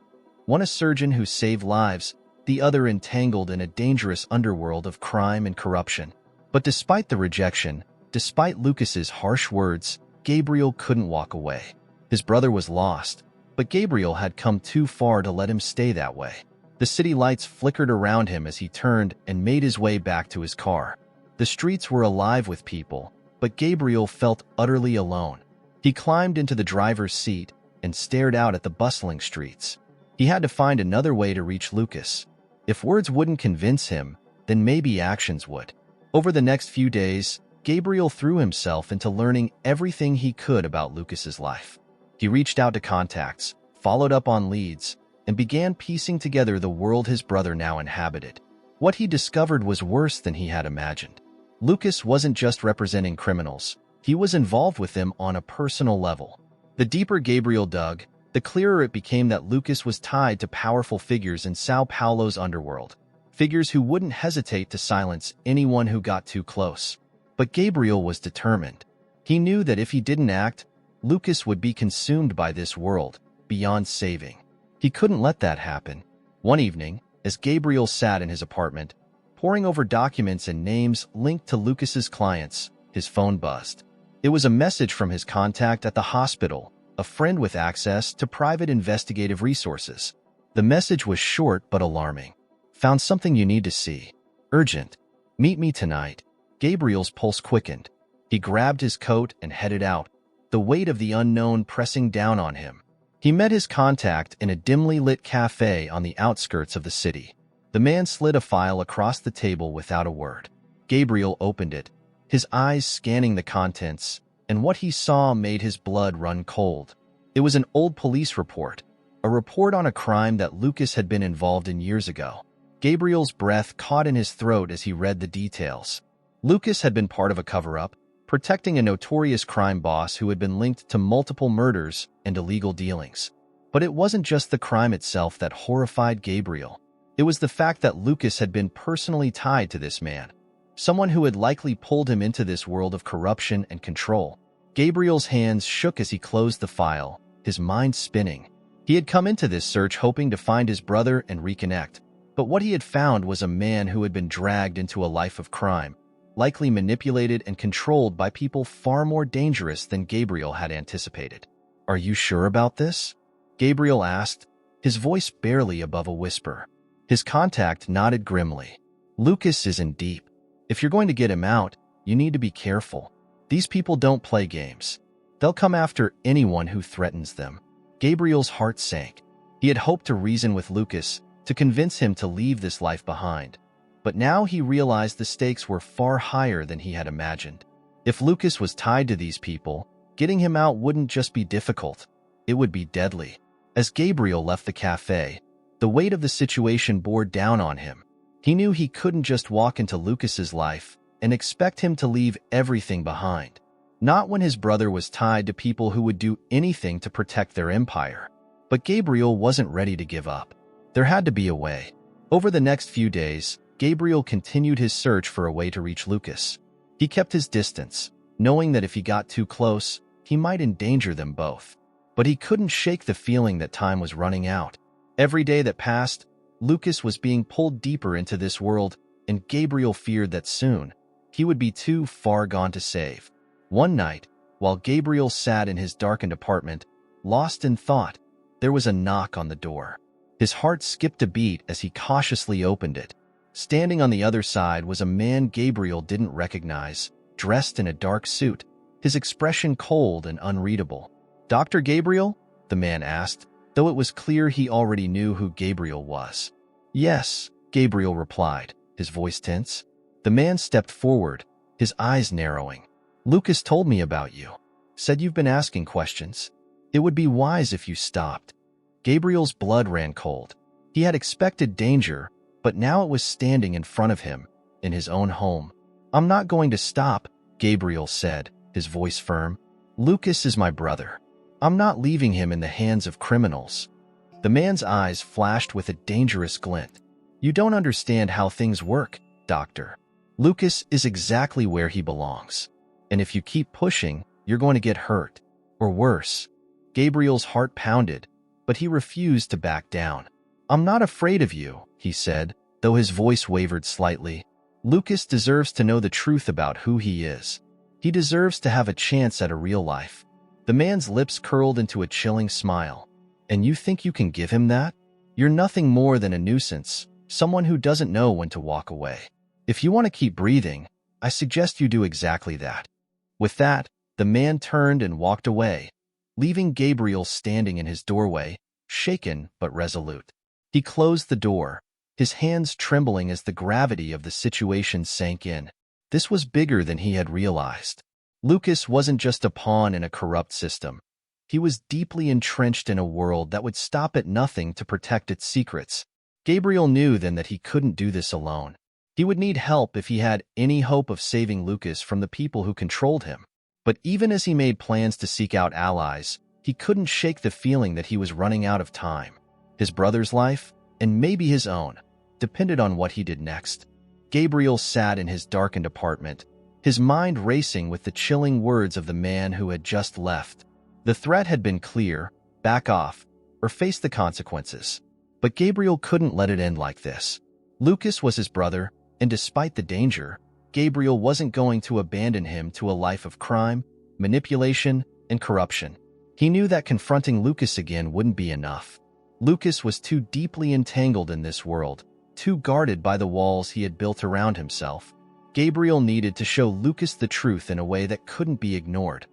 One a surgeon who saved lives, the other entangled in a dangerous underworld of crime and corruption. But despite the rejection, despite Lucas's harsh words, Gabriel couldn't walk away. His brother was lost, but Gabriel had come too far to let him stay that way. The city lights flickered around him as he turned and made his way back to his car. The streets were alive with people, but Gabriel felt utterly alone. He climbed into the driver's seat and stared out at the bustling streets. He had to find another way to reach Lucas. If words wouldn't convince him, then maybe actions would. Over the next few days, Gabriel threw himself into learning everything he could about Lucas's life. He reached out to contacts, followed up on leads, and began piecing together the world his brother now inhabited. What he discovered was worse than he had imagined. Lucas wasn't just representing criminals. He was involved with them on a personal level. The deeper Gabriel dug, the clearer it became that Lucas was tied to powerful figures in Sao Paulo's underworld. Figures who wouldn't hesitate to silence anyone who got too close. But Gabriel was determined. He knew that if he didn't act, Lucas would be consumed by this world, beyond saving. He couldn't let that happen. One evening, as Gabriel sat in his apartment, poring over documents and names linked to Lucas's clients, his phone buzzed. It was a message from his contact at the hospital, a friend with access to private investigative resources. The message was short but alarming. Found something you need to see. Urgent. Meet me tonight. Gabriel's pulse quickened. He grabbed his coat and headed out, the weight of the unknown pressing down on him. He met his contact in a dimly lit cafe on the outskirts of the city. The man slid a file across the table without a word. Gabriel opened it, his eyes scanning the contents, and what he saw made his blood run cold. It was an old police report, a report on a crime that Lucas had been involved in years ago. Gabriel's breath caught in his throat as he read the details. Lucas had been part of a cover-up, protecting a notorious crime boss who had been linked to multiple murders and illegal dealings. But it wasn't just the crime itself that horrified Gabriel. It was the fact that Lucas had been personally tied to this man, someone who had likely pulled him into this world of corruption and control. Gabriel's hands shook as he closed the file, his mind spinning. He had come into this search hoping to find his brother and reconnect, but what he had found was a man who had been dragged into a life of crime, likely manipulated and controlled by people far more dangerous than Gabriel had anticipated. "Are you sure about this?" Gabriel asked, his voice barely above a whisper. His contact nodded grimly. "Lucas is in deep. If you're going to get him out, you need to be careful. These people don't play games. They'll come after anyone who threatens them." Gabriel's heart sank. He had hoped to reason with Lucas, to convince him to leave this life behind. But now he realized the stakes were far higher than he had imagined. If Lucas was tied to these people, getting him out wouldn't just be difficult, it would be deadly. As Gabriel left the cafe, the weight of the situation bore down on him. He knew he couldn't just walk into Lucas's life and expect him to leave everything behind. Not when his brother was tied to people who would do anything to protect their empire. But Gabriel wasn't ready to give up. There had to be a way. Over the next few days, Gabriel continued his search for a way to reach Lucas. He kept his distance, knowing that if he got too close, he might endanger them both. But he couldn't shake the feeling that time was running out. Every day that passed, Lucas was being pulled deeper into this world, and Gabriel feared that soon, he would be too far gone to save. One night, while Gabriel sat in his darkened apartment, lost in thought, there was a knock on the door. His heart skipped a beat as he cautiously opened it. Standing on the other side was a man Gabriel didn't recognize, dressed in a dark suit, his expression cold and unreadable. "Dr. Gabriel?" the man asked, though it was clear he already knew who Gabriel was. "Yes," Gabriel replied, his voice tense. The man stepped forward, his eyes narrowing. "Lucas told me about you. Said you've been asking questions. It would be wise if you stopped." Gabriel's blood ran cold. He had expected danger, but now it was standing in front of him, in his own home. "I'm not going to stop," Gabriel said, his voice firm. "Lucas is my brother. I'm not leaving him in the hands of criminals." The man's eyes flashed with a dangerous glint. You don't understand how things work, Doctor. Lucas is exactly where he belongs. And if you keep pushing, you're going to get hurt. Or worse. Gabriel's heart pounded, but he refused to back down. I'm not afraid of you, he said, though his voice wavered slightly. Lucas deserves to know the truth about who he is. He deserves to have a chance at a real life. The man's lips curled into a chilling smile. And you think you can give him that? You're nothing more than a nuisance, someone who doesn't know when to walk away. If you want to keep breathing, I suggest you do exactly that. With that, the man turned and walked away, leaving Gabriel standing in his doorway, shaken but resolute. He closed the door, his hands trembling as the gravity of the situation sank in. This was bigger than he had realized. Lucas wasn't just a pawn in a corrupt system. He was deeply entrenched in a world that would stop at nothing to protect its secrets. Gabriel knew then that he couldn't do this alone. He would need help if he had any hope of saving Lucas from the people who controlled him. But even as he made plans to seek out allies, he couldn't shake the feeling that he was running out of time. His brother's life, and maybe his own, depended on what he did next. Gabriel sat in his darkened apartment, his mind racing with the chilling words of the man who had just left. The threat had been clear: back off, or face the consequences. But Gabriel couldn't let it end like this. Lucas was his brother, and despite the danger, Gabriel wasn't going to abandon him to a life of crime, manipulation, and corruption. He knew that confronting Lucas again wouldn't be enough. Lucas was too deeply entangled in this world, too guarded by the walls he had built around himself. Gabriel needed to show Lucas the truth in a way that couldn't be ignored,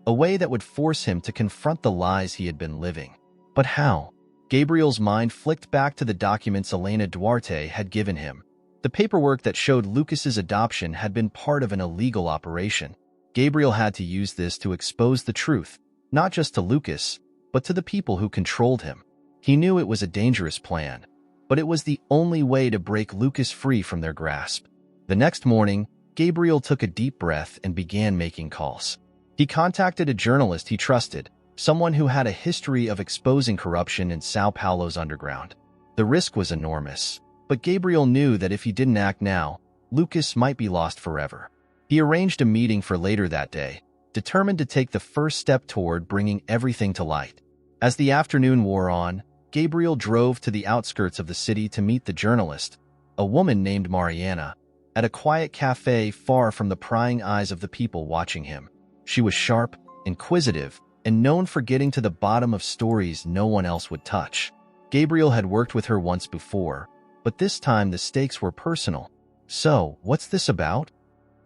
a way that would force him to confront the lies he had been living. But how? Gabriel's mind flicked back to the documents Elena Duarte had given him. The paperwork that showed Lucas's adoption had been part of an illegal operation. Gabriel had to use this to expose the truth, not just to Lucas, but to the people who controlled him. He knew it was a dangerous plan, but it was the only way to break Lucas free from their grasp. The next morning, Gabriel took a deep breath and began making calls. He contacted a journalist he trusted, someone who had a history of exposing corruption in Sao Paulo's underground. The risk was enormous, but Gabriel knew that if he didn't act now, Lucas might be lost forever. He arranged a meeting for later that day, determined to take the first step toward bringing everything to light. As the afternoon wore on, Gabriel drove to the outskirts of the city to meet the journalist, a woman named Mariana, at a quiet cafe far from the prying eyes of the people watching him. She was sharp, inquisitive, and known for getting to the bottom of stories no one else would touch. Gabriel had worked with her once before, but this time the stakes were personal. "So, what's this about?"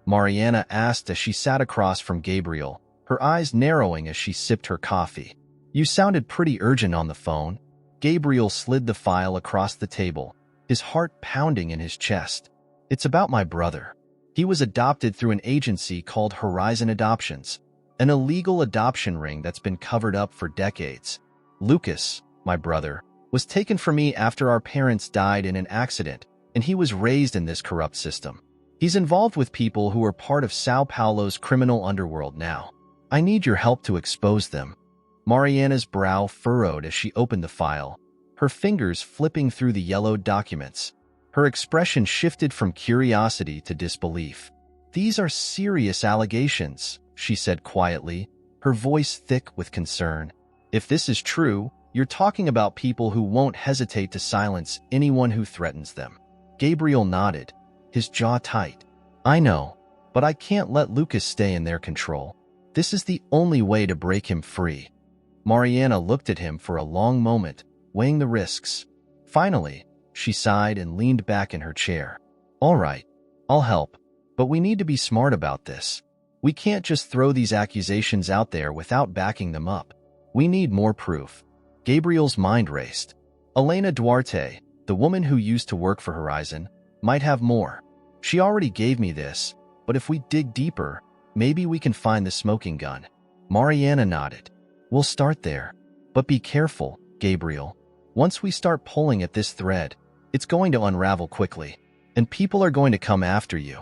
Mariana asked as she sat across from Gabriel, her eyes narrowing as she sipped her coffee. "You sounded pretty urgent on the phone." Gabriel slid the file across the table, his heart pounding in his chest. "It's about my brother. He was adopted through an agency called Horizon Adoptions, an illegal adoption ring that's been covered up for decades. Lucas, my brother, was taken from me after our parents died in an accident, and he was raised in this corrupt system. He's involved with people who are part of Sao Paulo's criminal underworld now. I need your help to expose them." Mariana's brow furrowed as she opened the file, her fingers flipping through the yellowed documents. Her expression shifted from curiosity to disbelief. "These are serious allegations," she said quietly, her voice thick with concern. "If this is true, you're talking about people who won't hesitate to silence anyone who threatens them." Gabriel nodded, his jaw tight. "I know, but I can't let Lucas stay in their control. This is the only way to break him free." Mariana looked at him for a long moment, weighing the risks. Finally, she sighed and leaned back in her chair. "All right, I'll help, but we need to be smart about this. We can't just throw these accusations out there without backing them up. We need more proof." Gabriel's mind raced. Elena Duarte, the woman who used to work for Horizon, might have more. She already gave me this, but if we dig deeper, maybe we can find the smoking gun. Mariana nodded. "We'll start there. But be careful, Gabriel. Once we start pulling at this thread, it's going to unravel quickly, and people are going to come after you."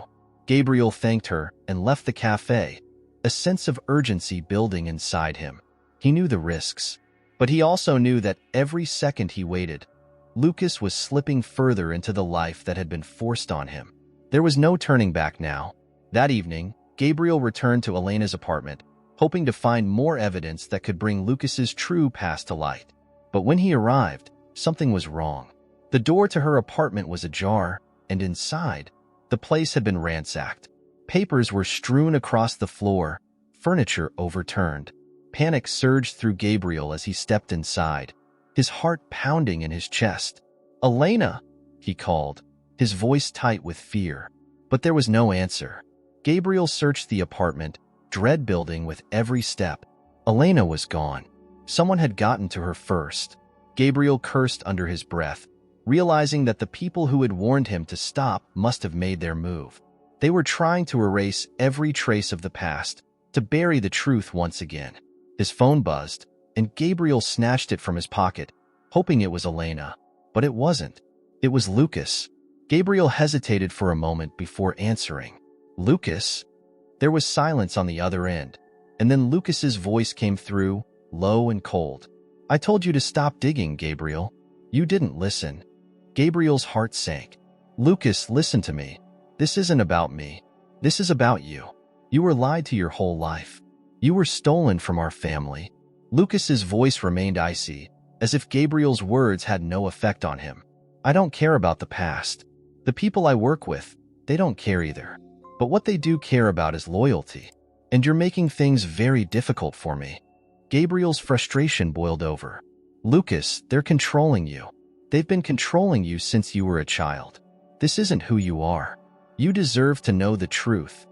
Gabriel thanked her and left the cafe, a sense of urgency building inside him. He knew the risks, But he also knew that every second he waited, Lucas was slipping further into the life that had been forced on him. There was no turning back now. That evening, Gabriel returned to Elena's apartment, hoping to find more evidence that could bring Lucas's true past to light. But when he arrived, something was wrong. The door to her apartment was ajar, and inside, the place had been ransacked. Papers were strewn across the floor, furniture overturned. Panic surged through Gabriel as he stepped inside, his heart pounding in his chest. "Elena!" he called, his voice tight with fear. But there was no answer. Gabriel searched the apartment, dread building with every step. Elena was gone. Someone had gotten to her first. Gabriel cursed under his breath, realizing that the people who had warned him to stop must have made their move. They were trying to erase every trace of the past, to bury the truth once again. His phone buzzed, and Gabriel snatched it from his pocket, hoping it was Elena. But it wasn't. It was Lucas. Gabriel hesitated for a moment before answering. "Lucas?" There was silence on the other end, and then Lucas's voice came through, low and cold. "I told you to stop digging, Gabriel. You didn't listen." Gabriel's heart sank. "Lucas, listen to me. This isn't about me. This is about you. You were lied to your whole life. You were stolen from our family." Lucas's voice remained icy, as if Gabriel's words had no effect on him. "I don't care about the past. The people I work with, they don't care either. But what they do care about is loyalty. And you're making things very difficult for me." Gabriel's frustration boiled over. "Lucas, they're controlling you. They've been controlling you since you were a child. This isn't who you are. You deserve to know the truth."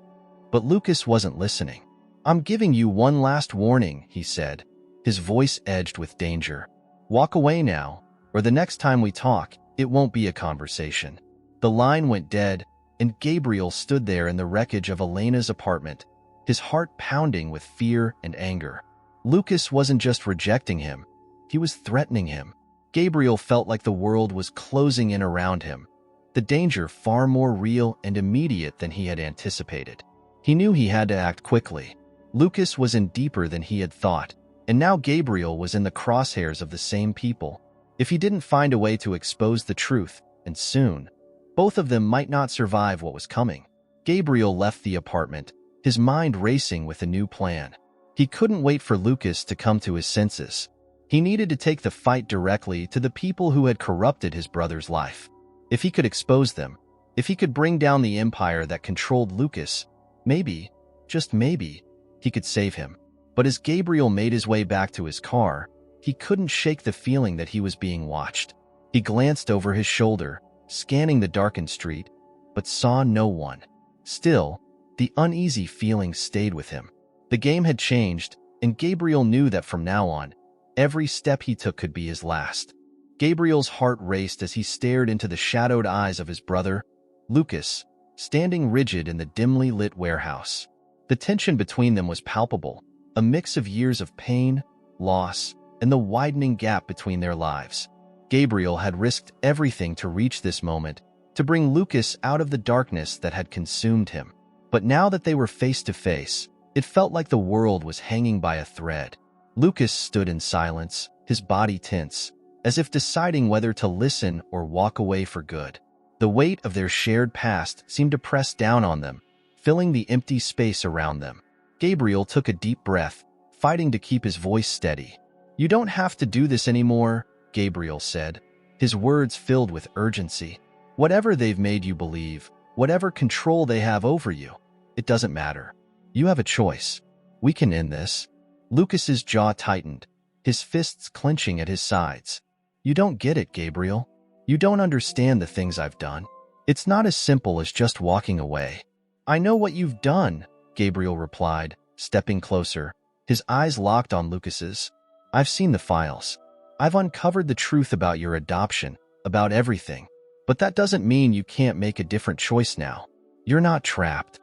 But Lucas wasn't listening. "I'm giving you one last warning," he said, his voice edged with danger. "Walk away now, or the next time we talk, it won't be a conversation." The line went dead, and Gabriel stood there in the wreckage of Elena's apartment, his heart pounding with fear and anger. Lucas wasn't just rejecting him, he was threatening him. Gabriel felt like the world was closing in around him, the danger far more real and immediate than he had anticipated. He knew he had to act quickly. Lucas was in deeper than he had thought, and now Gabriel was in the crosshairs of the same people. If he didn't find a way to expose the truth, and soon, both of them might not survive what was coming. Gabriel left the apartment, his mind racing with a new plan. He couldn't wait for Lucas to come to his senses. He needed to take the fight directly to the people who had corrupted his brother's life. If he could expose them, if he could bring down the empire that controlled Lucas, maybe, just maybe, he could save him. But as Gabriel made his way back to his car, he couldn't shake the feeling that he was being watched. He glanced over his shoulder, scanning the darkened street, but saw no one. Still, the uneasy feeling stayed with him. The game had changed, and Gabriel knew that from now on, every step he took could be his last. Gabriel's heart raced as he stared into the shadowed eyes of his brother, Lucas, standing rigid in the dimly lit warehouse. The tension between them was palpable, a mix of years of pain, loss, and the widening gap between their lives. Gabriel had risked everything to reach this moment, to bring Lucas out of the darkness that had consumed him. But now that they were face to face, it felt like the world was hanging by a thread. Lucas stood in silence, his body tense, as if deciding whether to listen or walk away for good. The weight of their shared past seemed to press down on them, filling the empty space around them. Gabriel took a deep breath, fighting to keep his voice steady. "You don't have to do this anymore," Gabriel said, his words filled with urgency. "Whatever they've made you believe, whatever control they have over you, it doesn't matter. You have a choice. We can end this." Lucas's jaw tightened, his fists clenching at his sides. "You don't get it, Gabriel. You don't understand the things I've done. It's not as simple as just walking away." "I know what you've done," Gabriel replied, stepping closer, his eyes locked on Lucas's. "I've seen the files. I've uncovered the truth about your adoption, about everything. But that doesn't mean you can't make a different choice now. You're not trapped."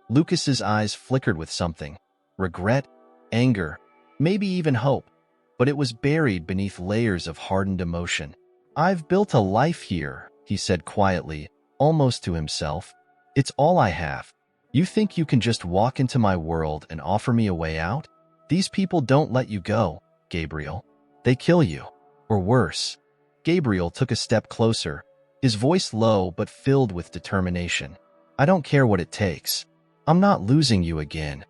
Lucas's eyes flickered with something, regret, anger, maybe even hope, but it was buried beneath layers of hardened emotion. "I've built a life here," he said quietly, almost to himself. "It's all I have. You think you can just walk into my world and offer me a way out? These people don't let you go, Gabriel. They kill you. Or worse. Gabriel took a step closer, his voice low but filled with determination. I don't care what it takes. I'm not losing you again.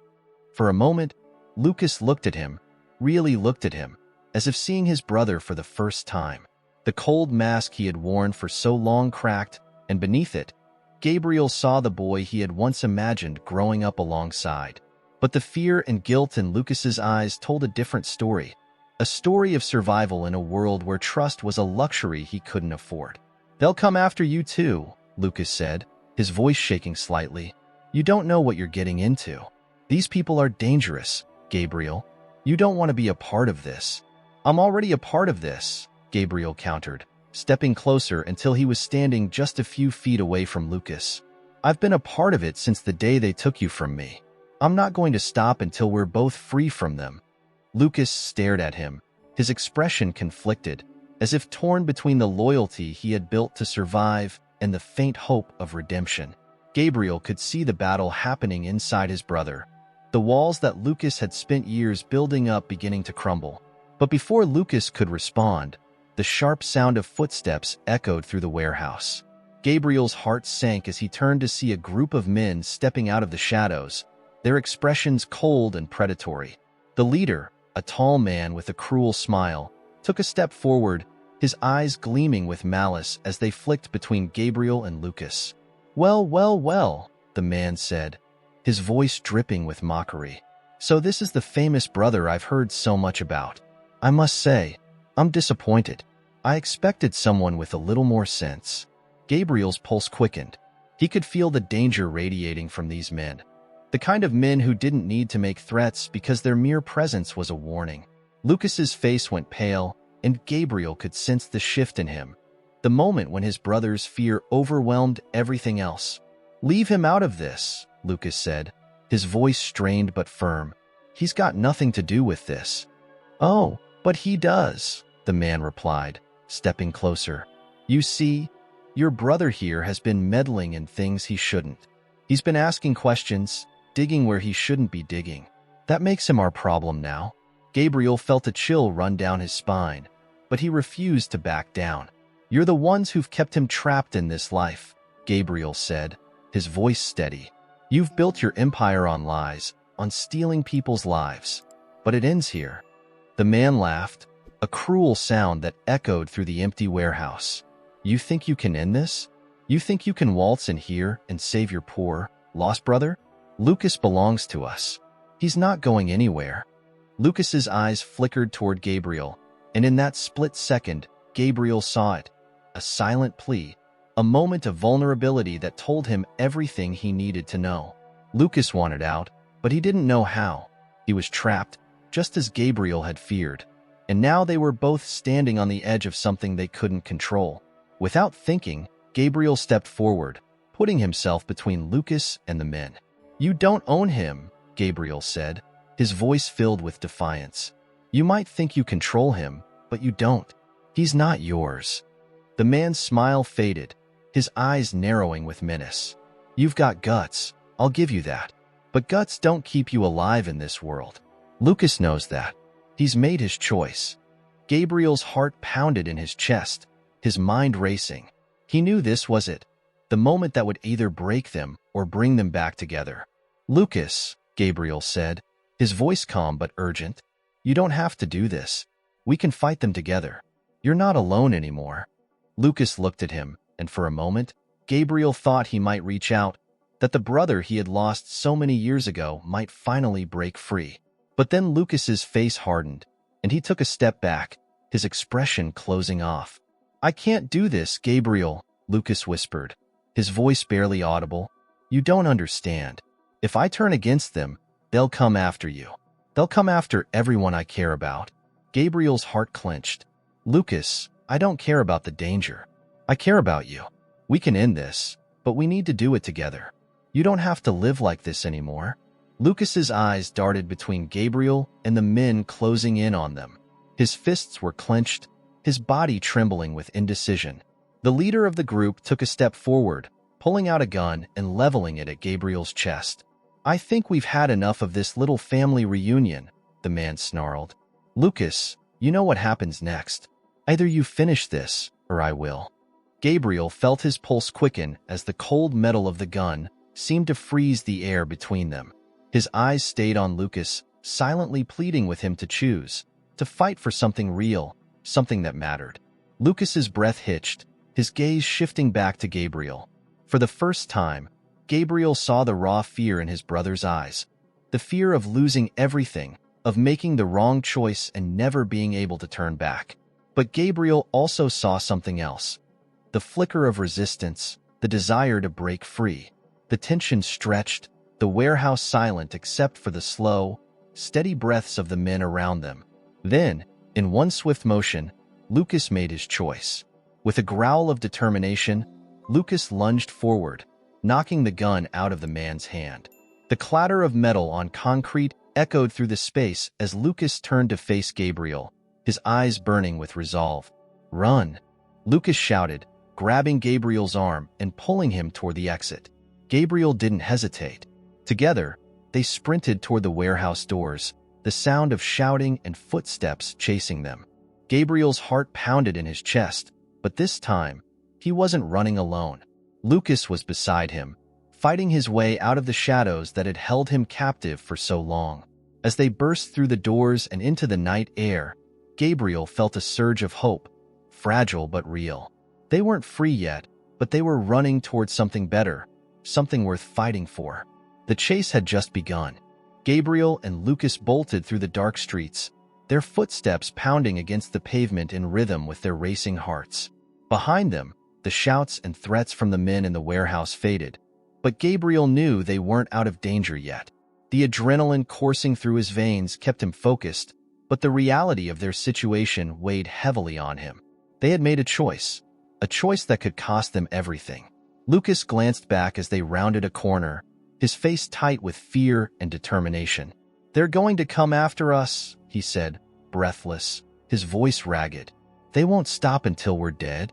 For a moment, Lucas looked at him, really looked at him, as if seeing his brother for the first time. The cold mask he had worn for so long cracked, and beneath it, Gabriel saw the boy he had once imagined growing up alongside. But the fear and guilt in Lucas's eyes told a different story. A story of survival in a world where trust was a luxury he couldn't afford. They'll come after you too, Lucas said, his voice shaking slightly. You don't know what you're getting into. These people are dangerous, Gabriel. You don't want to be a part of this. I'm already a part of this, Gabriel countered, stepping closer until he was standing just a few feet away from Lucas. I've been a part of it since the day they took you from me. I'm not going to stop until we're both free from them. Lucas stared at him, his expression conflicted, as if torn between the loyalty he had built to survive and the faint hope of redemption. Gabriel could see the battle happening inside his brother, the walls that Lucas had spent years building up beginning to crumble. But before Lucas could respond, the sharp sound of footsteps echoed through the warehouse. Gabriel's heart sank as he turned to see a group of men stepping out of the shadows, their expressions cold and predatory. The leader, a tall man with a cruel smile, took a step forward, his eyes gleaming with malice as they flicked between Gabriel and Lucas. Well, well, well, the man said, his voice dripping with mockery. So this is the famous brother I've heard so much about. I must say, I'm disappointed. I expected someone with a little more sense. Gabriel's pulse quickened. He could feel the danger radiating from these men. The kind of men who didn't need to make threats because their mere presence was a warning. Lucas's face went pale, and Gabriel could sense the shift in him, the moment when his brother's fear overwhelmed everything else. Leave him out of this, Lucas said, his voice strained but firm. He's got nothing to do with this. Oh, but he does, the man replied, stepping closer. You see, your brother here has been meddling in things he shouldn't. He's been asking questions, digging where he shouldn't be digging. That makes him our problem now. Gabriel felt a chill run down his spine, but he refused to back down. You're the ones who've kept him trapped in this life, Gabriel said, his voice steady. You've built your empire on lies, on stealing people's lives. But it ends here. The man laughed, a cruel sound that echoed through the empty warehouse. You think you can end this? You think you can waltz in here and save your poor, lost brother? Lucas belongs to us. He's not going anywhere. Lucas's eyes flickered toward Gabriel, and in that split second, Gabriel saw it. A silent plea, a moment of vulnerability that told him everything he needed to know. Lucas wanted out, but he didn't know how. He was trapped, just as Gabriel had feared, and now they were both standing on the edge of something they couldn't control. Without thinking, Gabriel stepped forward, putting himself between Lucas and the men. You don't own him, Gabriel said, his voice filled with defiance. You might think you control him, but you don't. He's not yours. The man's smile faded, his eyes narrowing with menace. You've got guts, I'll give you that. But guts don't keep you alive in this world. Lucas knows that. He's made his choice. Gabriel's heart pounded in his chest, his mind racing. He knew this was it, the moment that would either break them or bring them back together. Lucas, Gabriel said, his voice calm but urgent, you don't have to do this. We can fight them together. You're not alone anymore. Lucas looked at him, and for a moment, Gabriel thought he might reach out, that the brother he had lost so many years ago might finally break free. But then Lucas's face hardened, and he took a step back, his expression closing off. I can't do this, Gabriel, Lucas whispered, his voice barely audible. You don't understand. If I turn against them, they'll come after you. They'll come after everyone I care about. Gabriel's heart clenched. Lucas, I don't care about the danger. I care about you. We can end this, but we need to do it together. You don't have to live like this anymore. Lucas's eyes darted between Gabriel and the men closing in on them. His fists were clenched, his body trembling with indecision. The leader of the group took a step forward, pulling out a gun and leveling it at Gabriel's chest. I think we've had enough of this little family reunion, the man snarled. Lucas, You know what happens next. Either you finish this, or I will. Gabriel felt his pulse quicken as the cold metal of the gun seemed to freeze the air between them. His eyes stayed on Lucas, silently pleading with him to choose, to fight for something real, something that mattered. Lucas's breath hitched, his gaze shifting back to Gabriel. For the first time, Gabriel saw the raw fear in his brother's eyes, the fear of losing everything, of making the wrong choice and never being able to turn back. But Gabriel also saw something else. The flicker of resistance, the desire to break free. The tension stretched, the warehouse silent except for the slow, steady breaths of the men around them. Then, in one swift motion, Lucas made his choice. With a growl of determination, Lucas lunged forward, knocking the gun out of the man's hand. The clatter of metal on concrete echoed through the space as Lucas turned to face Gabriel, his eyes burning with resolve. "Run!" Lucas shouted, grabbing Gabriel's arm and pulling him toward the exit. Gabriel didn't hesitate. Together, they sprinted toward the warehouse doors, the sound of shouting and footsteps chasing them. Gabriel's heart pounded in his chest, but this time, he wasn't running alone. Lucas was beside him, fighting his way out of the shadows that had held him captive for so long. As they burst through the doors and into the night air, Gabriel felt a surge of hope, fragile but real. They weren't free yet, but they were running towards something better, something worth fighting for. The chase had just begun. Gabriel and Lucas bolted through the dark streets, their footsteps pounding against the pavement in rhythm with their racing hearts. Behind them, the shouts and threats from the men in the warehouse faded, but Gabriel knew they weren't out of danger yet. The adrenaline coursing through his veins kept him focused, but the reality of their situation weighed heavily on him. They had made a choice that could cost them everything. Lucas glanced back as they rounded a corner, his face tight with fear and determination. "They're going to come after us," he said, breathless, his voice ragged. "They won't stop until we're dead."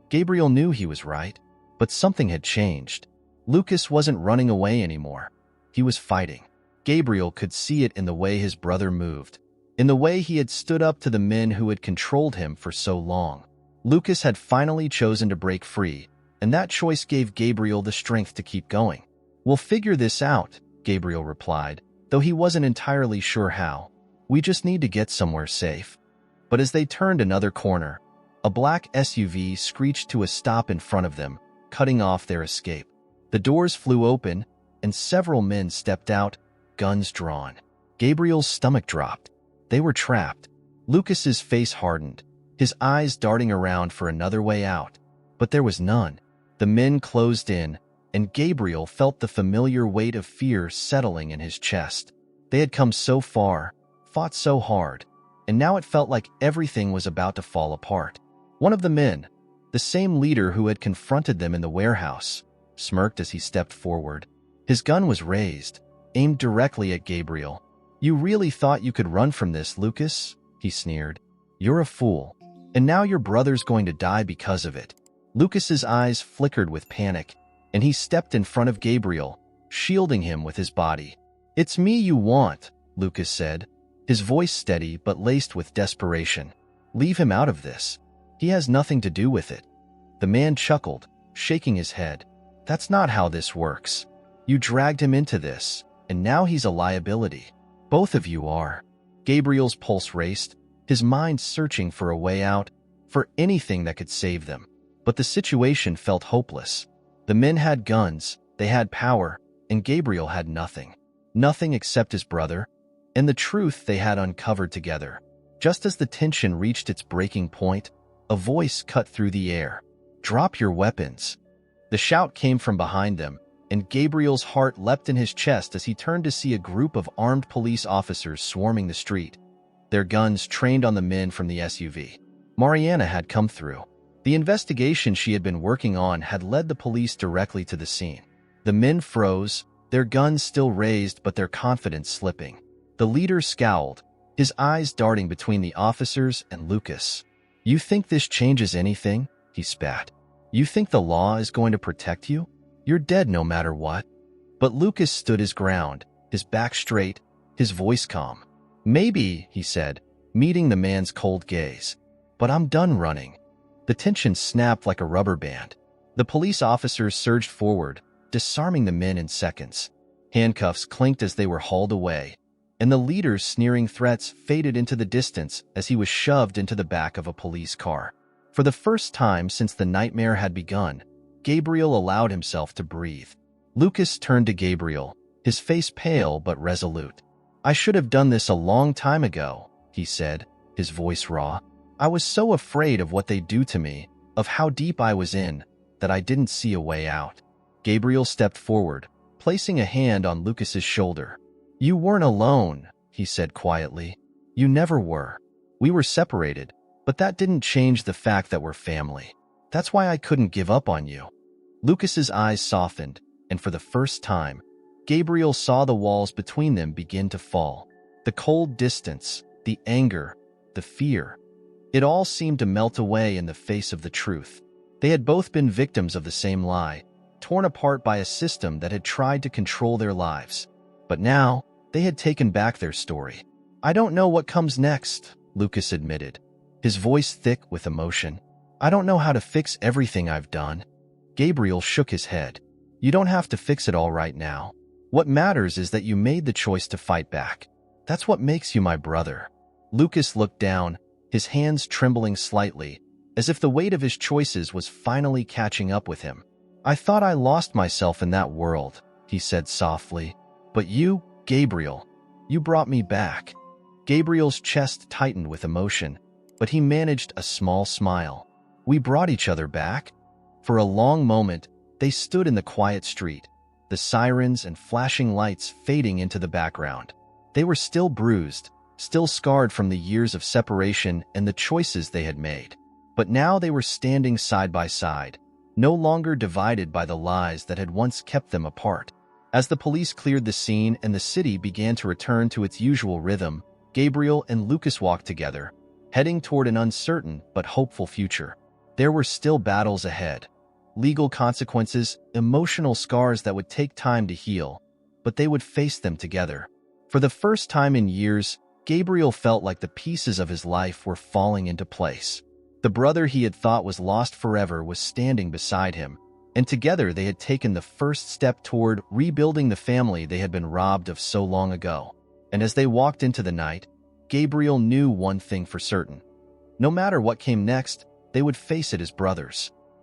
Gabriel knew he was right, but something had changed. Lucas wasn't running away anymore. He was fighting. Gabriel could see it in the way his brother moved, in the way he had stood up to the men who had controlled him for so long. Lucas had finally chosen to break free, and that choice gave Gabriel the strength to keep going. "We'll figure this out," Gabriel replied, though he wasn't entirely sure how. "We just need to get somewhere safe." But as they turned another corner, a black SUV screeched to a stop in front of them, cutting off their escape. The doors flew open, and several men stepped out, guns drawn. Gabriel's stomach dropped. They were trapped. Lucas's face hardened, his eyes darting around for another way out. But there was none. The men closed in, and Gabriel felt the familiar weight of fear settling in his chest. They had come so far, fought so hard, and now it felt like everything was about to fall apart. One of the men, the same leader who had confronted them in the warehouse, smirked as he stepped forward. His gun was raised, aimed directly at Gabriel. "You really thought you could run from this, Lucas?" he sneered. "You're a fool. And now your brother's going to die because of it." Lucas's eyes flickered with panic, and he stepped in front of Gabriel, shielding him with his body. "It's me you want," Lucas said, his voice steady but laced with desperation. "Leave him out of this. He has nothing to do with it." The man chuckled, shaking his head. "That's not how this works. You dragged him into this, and now he's a liability. Both of you are." Gabriel's pulse raced, his mind searching for a way out, for anything that could save them. But the situation felt hopeless. The men had guns, they had power, and Gabriel had nothing. Nothing except his brother, and the truth they had uncovered together. Just as the tension reached its breaking point, a voice cut through the air. "Drop your weapons." The shout came from behind them, and Gabriel's heart leapt in his chest as he turned to see a group of armed police officers swarming the street, their guns trained on the men from the SUV. Mariana had come through. The investigation she had been working on had led the police directly to the scene. The men froze, their guns still raised but their confidence slipping. The leader scowled, his eyes darting between the officers and Lucas. "You think this changes anything?" he spat. "You think the law is going to protect you? You're dead no matter what." But Lucas stood his ground, his back straight, his voice calm. "Maybe," he said, meeting the man's cold gaze. "But I'm done running." The tension snapped like a rubber band. The police officers surged forward, disarming the men in seconds. Handcuffs clinked as they were hauled away, and the leader's sneering threats faded into the distance as he was shoved into the back of a police car. For the first time since the nightmare had begun, Gabriel allowed himself to breathe. Lucas turned to Gabriel, his face pale but resolute. "I should have done this a long time ago," he said, his voice raw. "I was so afraid of what they'd do to me, of how deep I was in, that I didn't see a way out." Gabriel stepped forward, placing a hand on Lucas's shoulder. "You weren't alone," he said quietly. "You never were. We were separated, but that didn't change the fact that we're family. That's why I couldn't give up on you." Lucas's eyes softened, and for the first time, Gabriel saw the walls between them begin to fall. The cold distance, the anger, the fear. It all seemed to melt away in the face of the truth. They had both been victims of the same lie, torn apart by a system that had tried to control their lives. But now, they had taken back their story. "I don't know what comes next," Lucas admitted, his voice thick with emotion. "I don't know how to fix everything I've done." Gabriel shook his head. "You don't have to fix it all right now. What matters is that you made the choice to fight back. That's what makes you my brother." Lucas looked down, his hands trembling slightly, as if the weight of his choices was finally catching up with him. "I thought I lost myself in that world," he said softly. "But you, Gabriel, you brought me back." Gabriel's chest tightened with emotion, but he managed a small smile. "We brought each other back?" For a long moment, they stood in the quiet street, the sirens and flashing lights fading into the background. They were still bruised, still scarred from the years of separation and the choices they had made. But now they were standing side by side, no longer divided by the lies that had once kept them apart. As the police cleared the scene and the city began to return to its usual rhythm, Gabriel and Lucas walked together, heading toward an uncertain but hopeful future. There were still battles ahead, legal consequences, emotional scars that would take time to heal, but they would face them together. For the first time in years, Gabriel felt like the pieces of his life were falling into place. The brother he had thought was lost forever was standing beside him, and together they had taken the first step toward rebuilding the family they had been robbed of so long ago. And as they walked into the night, Gabriel knew one thing for certain. No matter what came next, they would face it as brothers.